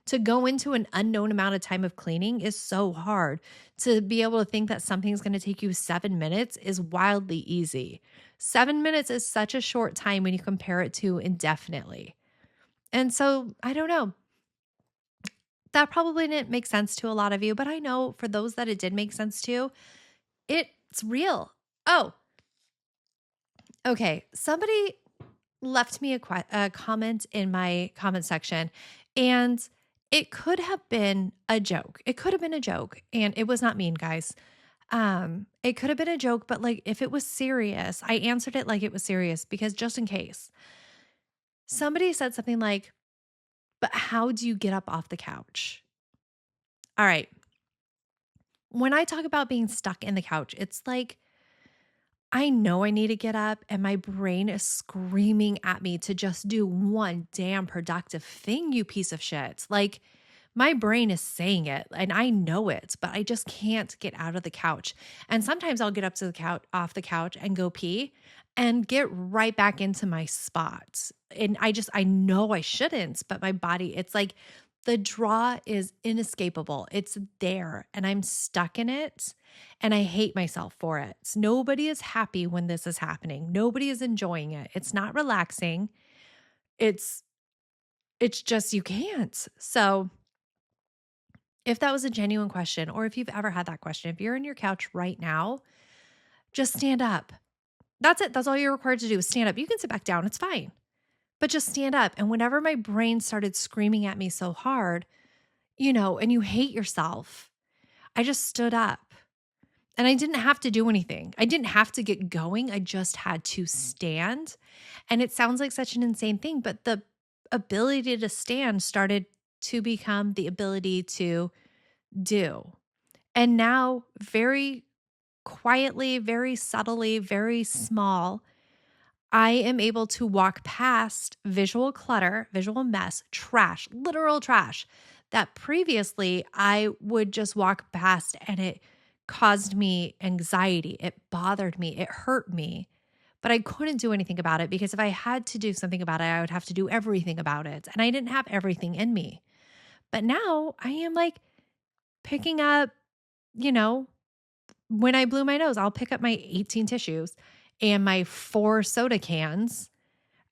Speaker 1: To go into an unknown amount of time of cleaning is so hard. To be able to think that something's going to take you 7 minutes is wildly easy. 7 minutes is such a short time when you compare it to indefinitely. And so, I don't know. That probably didn't make sense to a lot of you, but I know for those that it did make sense to, it's real. Oh, okay. Somebody left me a comment in my comment section, and it could have been a joke. It could have been a joke, and it was not mean, guys. It could have been a joke, but like if it was serious, I answered it like it was serious because just in case. Somebody said something like, "But how do you get up off the couch?" All right. When I talk about being stuck in the couch, it's like I know I need to get up, and my brain is screaming at me to just do one damn productive thing, you piece of shit. Like, my brain is saying it and I know it, but I just can't get out of the couch. And sometimes I'll get up to the couch, off the couch and go pee and get right back into my spot. And I know I shouldn't, but my body, it's like the draw is inescapable. It's there and I'm stuck in it and I hate myself for it. Nobody is happy when this is happening. Nobody is enjoying it. It's not relaxing. It's it's just you can't. So, if that was a genuine question, or if you've ever had that question, if you're in your couch right now, just stand up. That's it. That's all you're required to do is stand up. You can sit back down, it's fine, but just stand up. And whenever my brain started screaming at me so hard, and you hate yourself, I just stood up and I didn't have to do anything. I didn't have to get going. I just had to stand. And it sounds like such an insane thing, but the ability to stand started to become the ability to do. And now, very quietly, very subtly, very small, I am able to walk past visual clutter, visual mess, trash, literal trash that previously I would just walk past and it caused me anxiety. It bothered me. It hurt me. But I couldn't do anything about it because if I had to do something about it, I would have to do everything about it. And I didn't have everything in me. But now I am like picking up, you know, when I blew my nose, I'll pick up my 18 tissues and my 4 soda cans,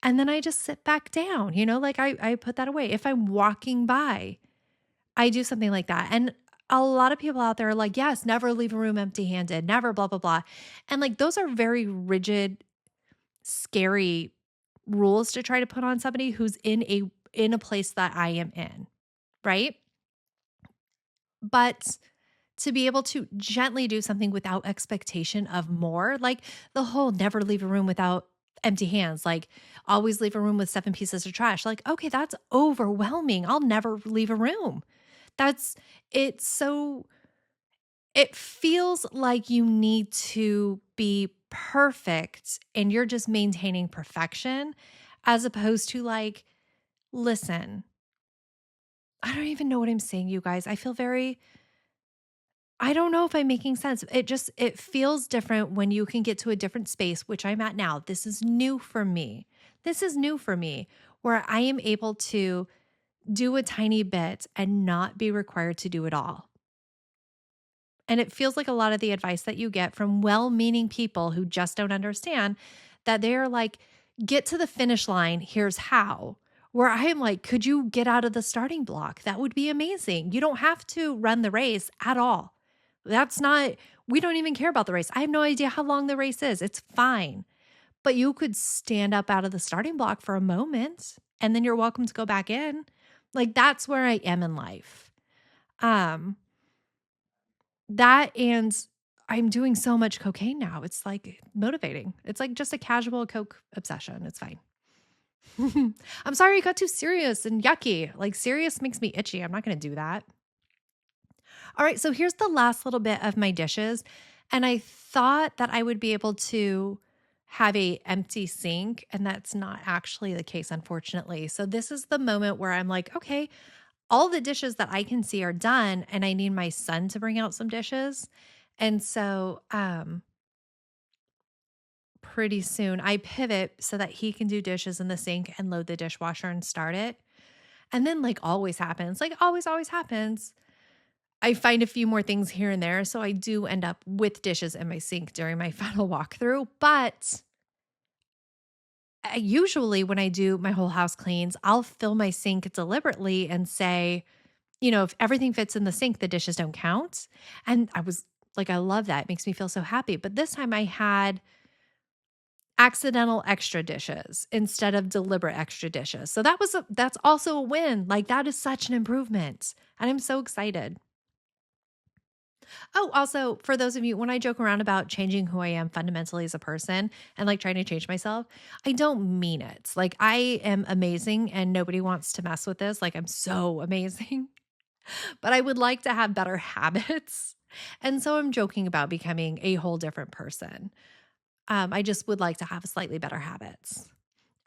Speaker 1: and then I just sit back down, like I put that away. If I'm walking by, I do something like that. And a lot of people out there are like, yes, never leave a room empty handed, never blah, blah, blah. And like those are very rigid, scary rules to try to put on somebody who's in a place that I am in, right? But to be able to gently do something without expectation of more, like the whole never leave a room without empty hands, like always leave a room with 7 pieces of trash. Like, okay, that's overwhelming. I'll never leave a room. That's it's so it feels like you need to be perfect and you're just maintaining perfection as opposed to like, listen, I don't even know what I'm saying, you guys. I don't know if I'm making sense. It feels different when you can get to a different space, which I'm at now. This is new for me. This is new for me where I am able to do a tiny bit and not be required to do it all. And it feels like a lot of the advice that you get from well meaning people who just don't understand that they're like, get to the finish line. Here's how. Where I am like, could you get out of the starting block? That would be amazing. You don't have to run the race at all. That's not, we don't even care about the race. I have no idea how long the race is. It's fine. But you could stand up out of the starting block for a moment and then you're welcome to go back in. Like that's where I am in life. Um, that and I'm doing so much cocaine now. It's like motivating. It's like just a casual coke obsession. It's fine. I'm sorry it got too serious and yucky. Like serious makes me itchy. I'm not going to do that. All right, so here's the last little bit of my dishes, and I thought that I would be able to have a empty sink, and that's not actually the case unfortunately. So this is the moment where I'm like, okay, all the dishes that I can see are done and I need my son to bring out some dishes. And so pretty soon I pivot so that he can do dishes in the sink and load the dishwasher and start it. And then like always happens, I find a few more things here and there. So I do end up with dishes in my sink during my final walkthrough. But usually when I do my whole house cleans, I'll fill my sink deliberately and say, you know, if everything fits in the sink, the dishes don't count. And I was like, I love that. It makes me feel so happy. But this time I had accidental extra dishes instead of deliberate extra dishes. So that's also a win. Like that is such an improvement. And I'm so excited. Oh, also, for those of you, when I joke around about changing who I am fundamentally as a person and like trying to change myself, I don't mean it. Like, I am amazing and nobody wants to mess with this. Like, I'm so amazing, but I would like to have better habits. And so I'm joking about becoming a whole different person. I just would like to have slightly better habits.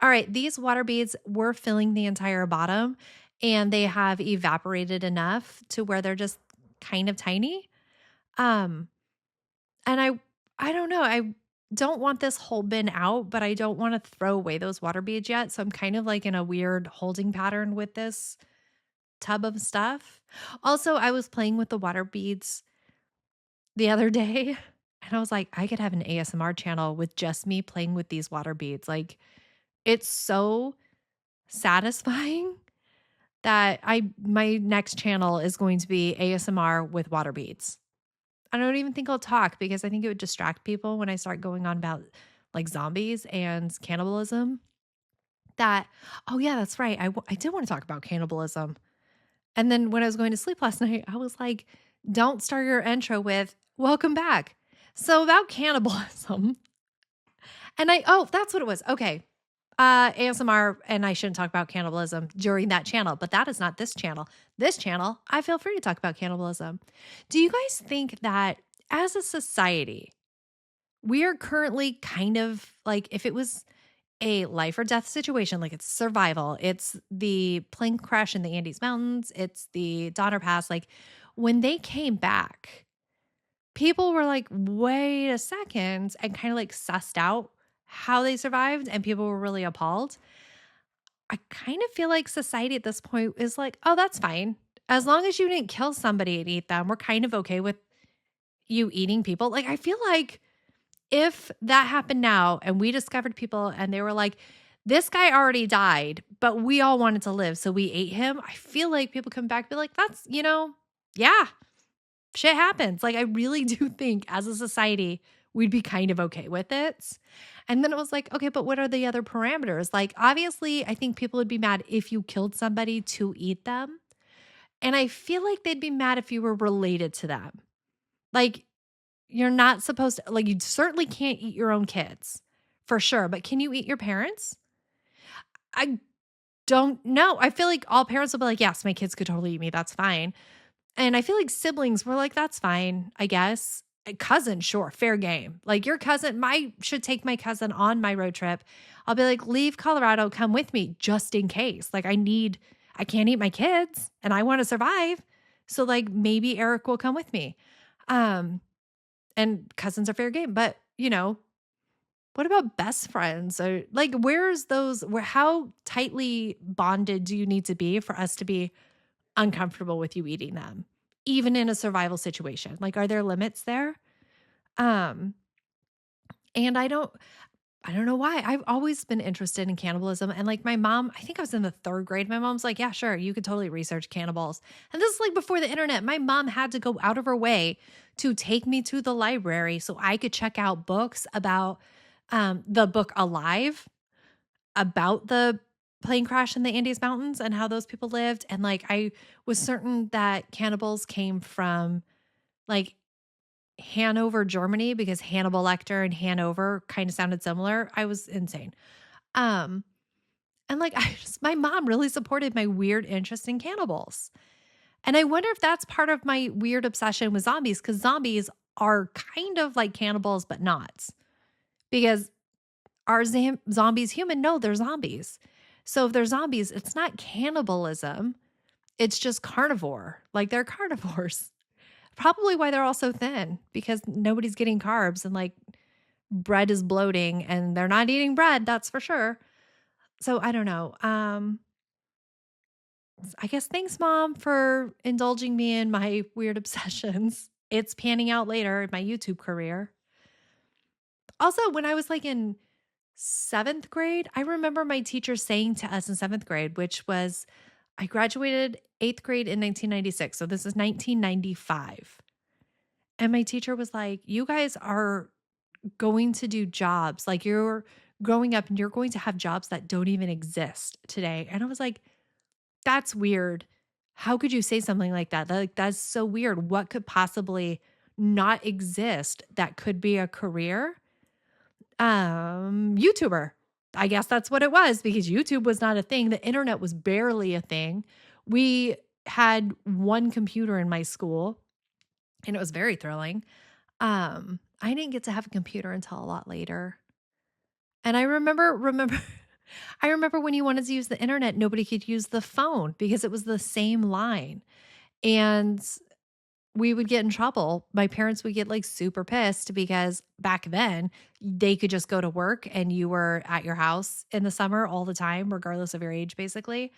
Speaker 1: All right, these water beads were filling the entire bottom and they have evaporated enough to where they're just kind of tiny. Um, And I don't know, I don't want this whole bin out, but I don't wanna throw away those water beads yet, so I'm kind of like in a weird holding pattern with this tub of stuff. Also, I was playing with the water beads the other day, and I was like, "I could have an ASMR channel with just me playing with these water beads." Like, it's so satisfying that I my next channel is going to be ASMR with water beads. I don't even think I'll talk because I think it would distract people when I start going on about like zombies and cannibalism. That, oh yeah, that's right. I did want to talk about cannibalism. And then when I was going to sleep last night, I was like, don't start your intro with welcome back. So about cannibalism. That's what it was. Okay. ASMR, and I shouldn't talk about cannibalism during that channel, but that is not this channel. This channel, I feel free to talk about cannibalism. Do you guys think that as a society, we are currently kind of like if it was a life or death situation, like it's survival, it's the plane crash in the Andes Mountains, it's the Donner Pass, like when they came back, people were like, wait a second, and kind of like sussed out how they survived, and people were really appalled. I kind of feel like society at this point is like, oh, that's fine. As long as you didn't kill somebody and eat them, we're kind of okay with you eating people. Like, I feel like if that happened now and we discovered people and they were like, this guy already died, but we all wanted to live, so we ate him. I feel like people come back and be like, that's, yeah, shit happens. Like, I really do think as a society, we'd be kind of okay with it. And then it was like, okay, but what are the other parameters? Like, obviously, I think people would be mad if you killed somebody to eat them. And I feel like they'd be mad if you were related to them. Like, you're not supposed to, like, you certainly can't eat your own kids. for sure, but can you eat your parents? I don't know. I feel like all parents will be like, "Yes, my kids could totally eat me, that's fine." And I feel like siblings were like, "That's fine, I guess." A cousin, sure, fair game. Like your cousin, my should take my cousin on my road trip. I'll be like, "Leave Colorado, come with me just in case." Like I can't eat my kids and I want to survive. So like maybe Eric will come with me. Um and cousins are fair game, but what about best friends? Or like where's those where how tightly bonded do you need to be for us to be uncomfortable with you eating them, even in a survival situation? Like, are there limits there? Um, and I don't know why. I've always been interested in cannibalism. And like my mom, I think I was in the third grade. My mom's like, yeah, sure, you could totally research cannibals. And this is like before the internet. My mom had to go out of her way to take me to the library so I could check out books about the book Alive, about the plane crash in the Andes Mountains and how those people lived. And like I was certain that cannibals came from like Hanover, Germany, because Hannibal Lecter and Hanover kind of sounded similar. I was insane. Um, and like my mom really supported my weird interest in cannibals. And I wonder if that's part of my weird obsession with zombies, because zombies are kind of like cannibals, but not. Because are zombies human? No, they're zombies. So if they're zombies, it's not cannibalism. It's just carnivore. Like they're carnivores. Probably why they're all so thin, because nobody's getting carbs and like bread is bloating and they're not eating bread, that's for sure. So I don't know. I guess thanks, Mom, for indulging me in my weird obsessions. It's panning out later in my YouTube career. Also, when I was like in seventh grade, I remember my teacher saying to us in seventh grade, which was, I graduated eighth grade in 1996. So this is 1995. And my teacher was like, you guys are going to do jobs. Like you're growing up and you're going to have jobs that don't even exist today. And I was like, that's weird. How could you say something like that? Like, that's so weird. What could possibly not exist that could be a career? YouTuber. I guess that's what it was, because YouTube was not a thing. The internet was barely a thing. We had one computer in my school and it was very thrilling. I didn't get to have a computer until a lot later. And I remember I remember when you wanted to use the internet, nobody could use the phone because it was the same line. And we would get in trouble. My parents would get like super pissed because back then they could just go to work and you were at your house in the summer all the time, regardless of your age, basically.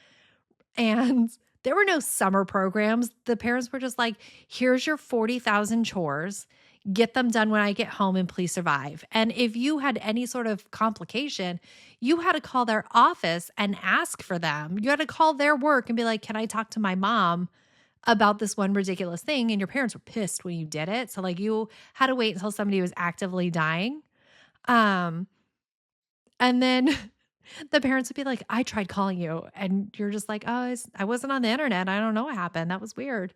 Speaker 1: And there were no summer programs. The parents were just like, here's your 40,000 chores. Get them done when I get home and please survive. And if you had any sort of complication, you had to call their office and ask for them. You had to call their work and be like, can I talk to my mom about this one ridiculous thing? And your parents were pissed when you did it. So like you had to wait until somebody was actively dying. Um, and then the parents would be like, I tried calling you. And you're just like, oh, I wasn't on the internet. I don't know what happened. That was weird.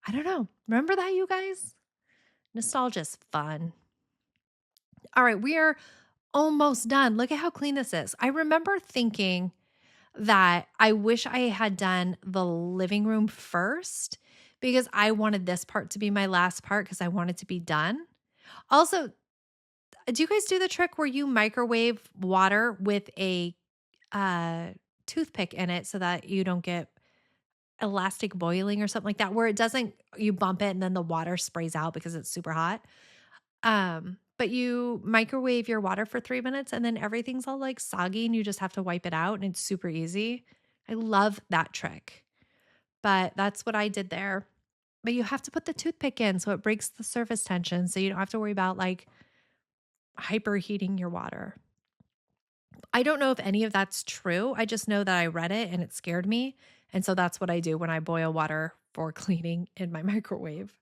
Speaker 1: I don't know. Remember that, you guys? Nostalgia's fun. All right, we are almost done. Look at how clean this is. I remember thinking that I wish I had done the living room first because I wanted this part to be my last part because I wanted to be done. Also, do you guys do the trick where you microwave water with a uh, toothpick in it so that you don't get elastic boiling or something like that, where it doesn't, you bump it and then the water sprays out because it's super hot? But you microwave your water for 3 minutes and then everything's all like soggy and you just have to wipe it out and it's super easy. I love that trick. But that's what I did there. But you have to put the toothpick in so it breaks the surface tension so you don't have to worry about like hyperheating your water. I don't know if any of that's true. I just know that I read it and it scared me. And so that's what I do when I boil water for cleaning in my microwave.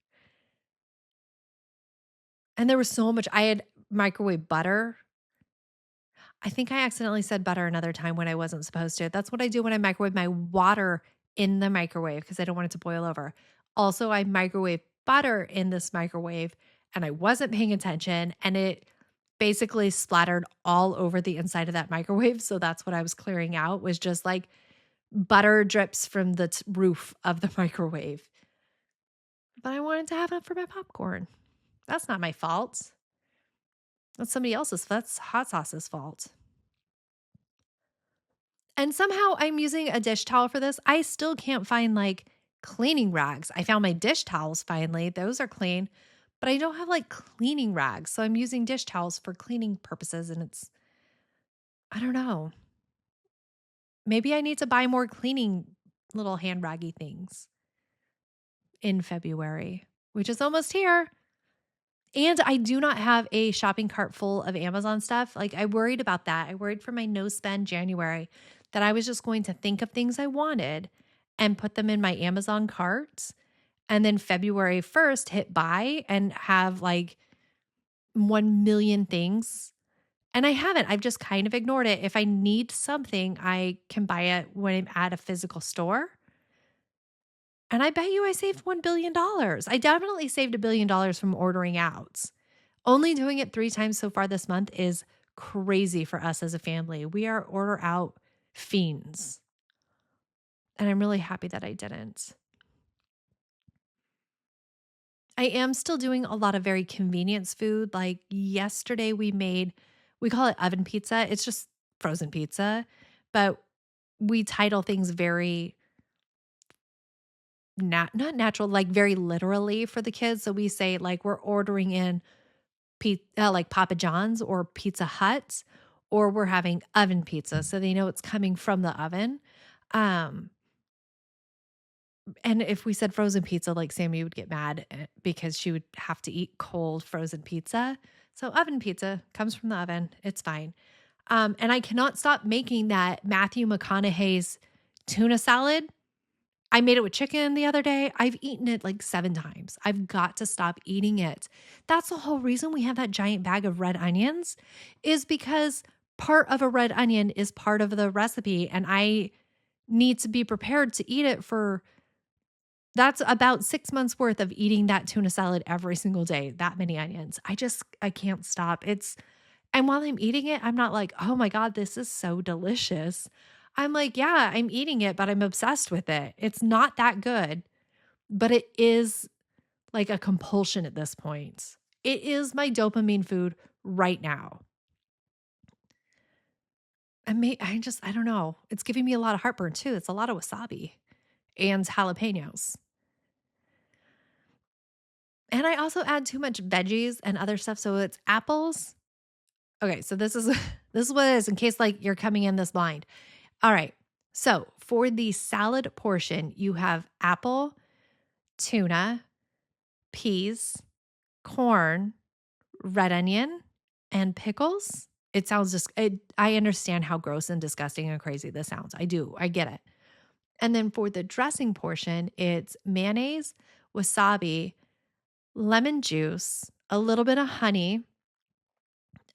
Speaker 1: And there was so much. I had microwave butter. I think I accidentally said butter another time when I wasn't supposed to. That's what I do when I microwave my water in the microwave because I don't want it to boil over. Also, I microwave butter in this microwave and I wasn't paying attention and it basically splattered all over the inside of that microwave. So that's what I was clearing out, was just like butter drips from the roof of the microwave. But I wanted to have it for my popcorn. That's not my fault. That's somebody else's. That's hot sauce's fault. And somehow I'm using a dish towel for this. I still can't find like cleaning rags. I found my dish towels finally. Those are clean, but I don't have like cleaning rags. So I'm using dish towels for cleaning purposes. And I don't know. Maybe I need to buy more cleaning little hand raggy things in February, which is almost here. And I do not have a shopping cart full of Amazon stuff. Like, I worried about that. I worried for my no spend January that I was just going to think of things I wanted and put them in my Amazon cart. And then February 1st hit buy and have like 1 million things. And I haven't. I've just kind of ignored it. If I need something, I can buy it when I'm at a physical store. And I bet you I saved $1 billion. I definitely saved $1 billion from ordering out. Only doing it 3 times so far this month is crazy for us as a family. We are order out fiends. And I'm really happy that I didn't. I am still doing a lot of very convenience food. Like yesterday, we call it oven pizza. It's just frozen pizza, but we title things very not natural, like very literally for the kids. So we say like we're ordering in like Papa John's or Pizza Hut, or we're having oven pizza, so they know it's coming from the oven. Um, and if we said frozen pizza, like Sammy would get mad because she would have to eat cold frozen pizza. So oven pizza comes from the oven. It's fine. And I cannot stop making that Matthew McConaughey's tuna salad. I made it with chicken the other day. I've eaten it like 7 times. I've got to stop eating it. That's the whole reason we have that giant bag of red onions, is because part of a red onion is part of the recipe, and I need to be prepared to eat it for that's about 6 months worth of eating that tuna salad every single day, that many onions. I can't stop. And while I'm eating it, I'm not like, "Oh my god, this is so delicious." I'm like, "Yeah, I'm eating it, but I'm obsessed with it." It's not that good, but it is like a compulsion at this point. It is my dopamine food right now. I don't know. It's giving me a lot of heartburn too. It's a lot of wasabi and jalapenos. And I also add too much veggies and other stuff. So it's apples. Okay, so this is this is what it is in case like you're coming in this blind. All right. So for the salad portion, you have apple, tuna, peas, corn, red onion, and pickles. I understand how gross and disgusting and crazy this sounds. I do. I get it. And then for the dressing portion, it's mayonnaise, wasabi, lemon juice, a little bit of honey,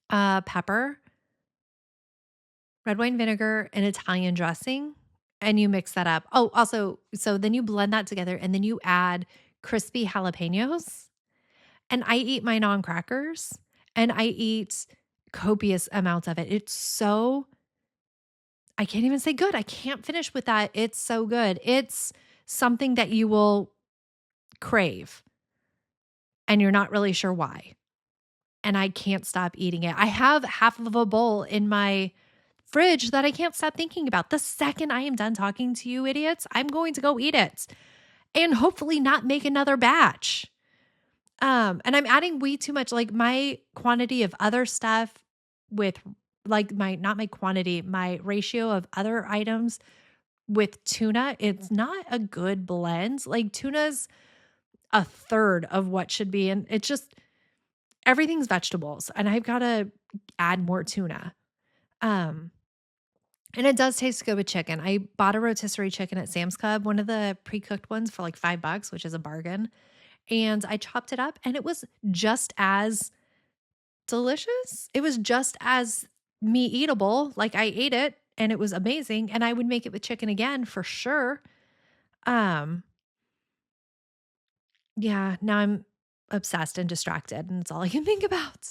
Speaker 1: pepper, red wine vinegar, and Italian dressing, and you mix that up. Oh, also, so then you blend that together and then you add crispy jalapenos. And I eat mine on crackers and I eat copious amounts of it. I can't even say good. I can't finish with that. It's so good. It's something that you will crave and you're not really sure why. And I can't stop eating it. I have half of a bowl in my fridge that I can't stop thinking about. The second I am done talking to you idiots, I'm going to go eat it and hopefully not make another batch. And I'm adding way too much. Like my quantity of other stuff with like not my quantity, my ratio of other items with tuna, it's not a good blend. Like tuna's a third of what should be. And it's just everything's vegetables. And I've got to add more tuna. Um, And it does taste good with chicken. I bought a rotisserie chicken at Sam's Club, one of the pre-cooked ones for like $5, which is a bargain. And I chopped it up and it was just as delicious. It was just as me eatable. Like I ate it and it was amazing. And I would make it with chicken again for sure. Um, yeah, now I'm obsessed and distracted, and it's all I can think about.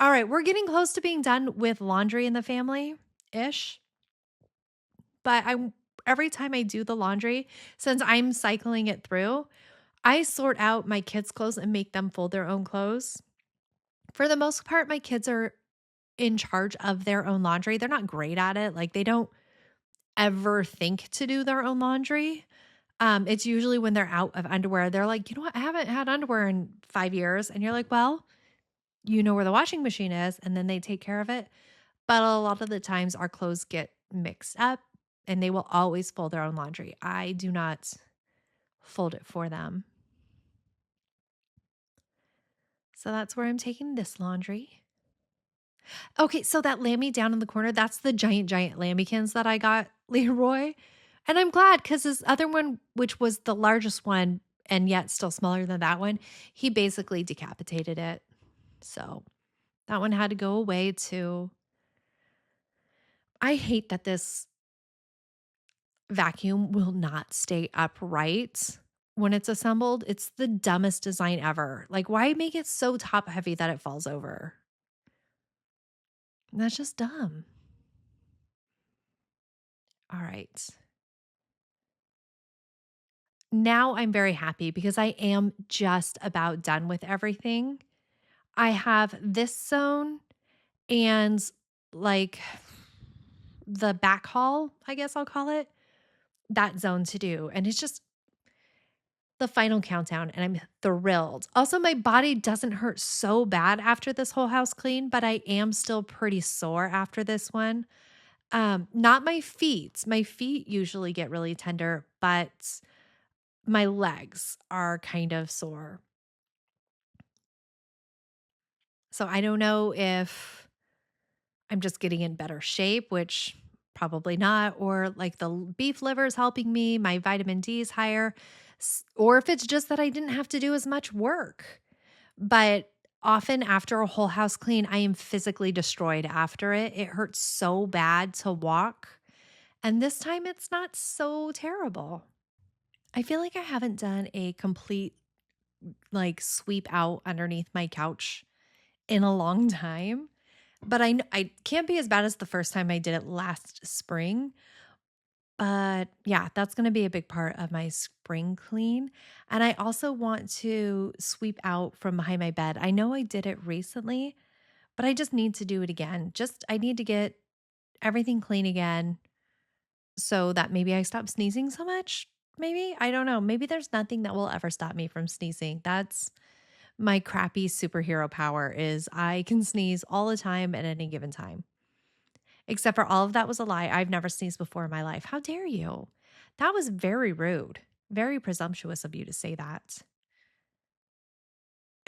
Speaker 1: All right, we're getting close to being done with laundry in the family ish. But every time I do the laundry, since I'm cycling it through, I sort out my kids' clothes and make them fold their own clothes. For the most part, my kids are in charge of their own laundry. They're not great at it. Like they don't ever think to do their own laundry. It's usually when they're out of underwear, they're like, you know what? I haven't had underwear in 5 years. And you're like, well, you know where the washing machine is. And then they take care of it. But a lot of the times our clothes get mixed up and they will always fold their own laundry. I do not fold it for them. So that's where I'm taking this laundry. Okay, so that lammy down in the corner, that's the giant lamekins that I got Leroy. And I'm glad because this other one, which was the largest one and yet still smaller than that one, he basically decapitated it. So that one had to go away too. I hate that this vacuum will not stay upright when it's assembled. It's the dumbest design ever. Like, why make it so top heavy that it falls over? That's just dumb. All right. Now I'm very happy because I am just about done with everything. I have this zone and like the back hall, I guess I'll call it, that zone to do. And it's just the final countdown and I'm thrilled. Also, my body doesn't hurt so bad after this whole house clean, but I am still pretty sore after this one. Not my feet. My feet usually get really tender, but my legs are kind of sore. So I don't know if I'm just getting in better shape, which probably not, or like the beef liver is helping me, my vitamin D is higher, or if it's just that I didn't have to do as much work. But often after a whole house clean, I am physically destroyed after it. It hurts so bad to walk. And this time it's not so terrible. I feel like I haven't done a complete like sweep out underneath my couch in a long time. But I can't be as bad as the first time I did it last spring. But yeah, that's going to be a big part of my spring clean. And I also want to sweep out from behind my bed. I know I did it recently, but I just need to do it again. Just I need to get everything clean again so that maybe I stop sneezing so much. Maybe, I don't know. Maybe there's nothing that will ever stop me from sneezing. That's my crappy superhero power is I can sneeze all the time at any given time. Except for all of that was a lie. I've never sneezed before in my life. How dare you? That was very rude. Very presumptuous of you to say that.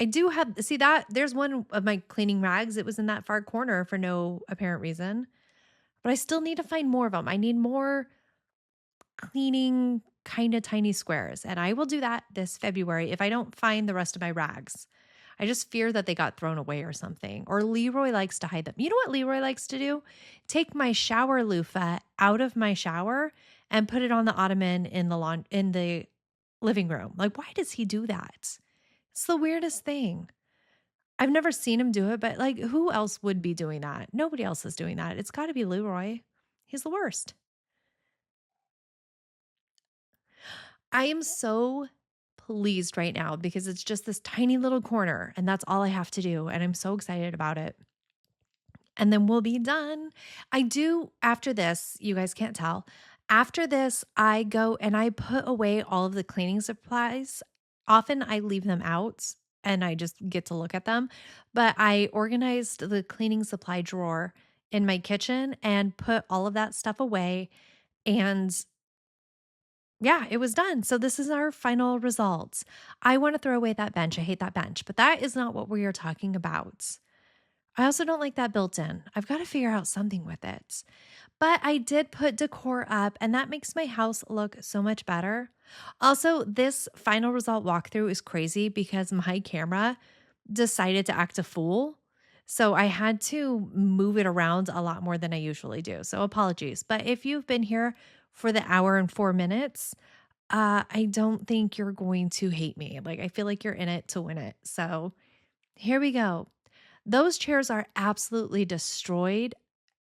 Speaker 1: I do have see that there's one of my cleaning rags. It was in that far corner for no apparent reason. But I still need to find more of them. I need more cleaning kind of tiny squares. And I will do that this February if I don't find the rest of my rags. I just fear that they got thrown away or something. Or Leroy likes to hide them. You know what Leroy likes to do? Take my shower loofah out of my shower and put it on the ottoman in the living room. Like, why does he do that? It's the weirdest thing. I've never seen him do it, but like, who else would be doing that? Nobody else is doing that. It's got to be Leroy. He's the worst. I am so pleased right now because it's just this tiny little corner and that's all I have to do. And I'm so excited about it. And then we'll be done. I do, after this, you guys can't tell. After this, I go and I put away all of the cleaning supplies. Often I leave them out and I just get to look at them. But I organized the cleaning supply drawer in my kitchen and put all of that stuff away. And yeah, it was done. So this is our final results. I want to throw away that bench. I hate that bench, but that is not what we are talking about. I also don't like that built in. I've got to figure out something with it. But I did put decor up, and that makes my house look so much better. Also, this final result walkthrough is crazy because my camera decided to act a fool. So I had to move it around a lot more than I usually do. So apologies. But if you've been here for the hour and 4 minutes, I don't think you're going to hate me. Like, I feel like you're in it to win it. So here we go. Those chairs are absolutely destroyed,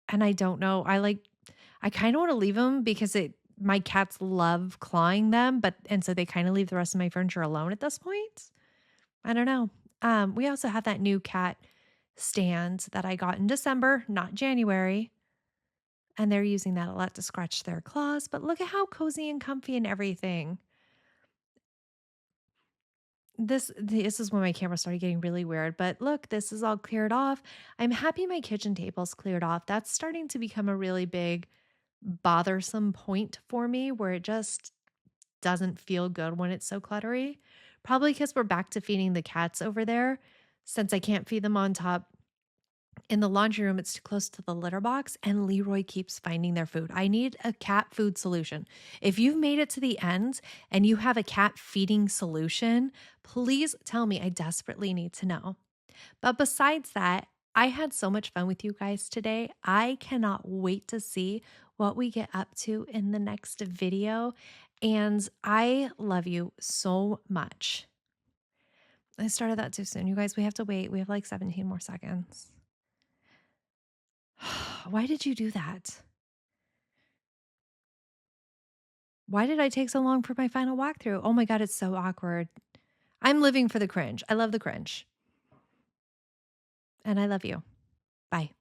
Speaker 1: and I don't know. I kinda wanna leave them because it my cats love clawing them, but and so they kinda leave the rest of my furniture alone at this point. I don't know. We also have that new cat stand that I got in December, not January, and they're using that a lot to scratch their claws, but look at how cozy and comfy and everything. This is when my camera started getting really weird, but look, this is all cleared off. I'm happy my kitchen table's cleared off. That's starting to become a really big bothersome point for me where it just doesn't feel good when it's so cluttery. Probably because we're back to feeding the cats over there. Since I can't feed them on top in the laundry room, it's too close to the litter box, and Leroy keeps finding their food. I need a cat food solution. If you've made it to the end and you have a cat feeding solution, please tell me. I desperately need to know. But besides that, I had so much fun with you guys today. I cannot wait to see what we get up to in the next video. And I love you so much. I started that too soon. You guys, we have to wait. We have like 17 more seconds. Why did you do that? Why did I take so long for my final walkthrough? Oh my God, it's so awkward. I'm living for the cringe. I love the cringe. And I love you. Bye.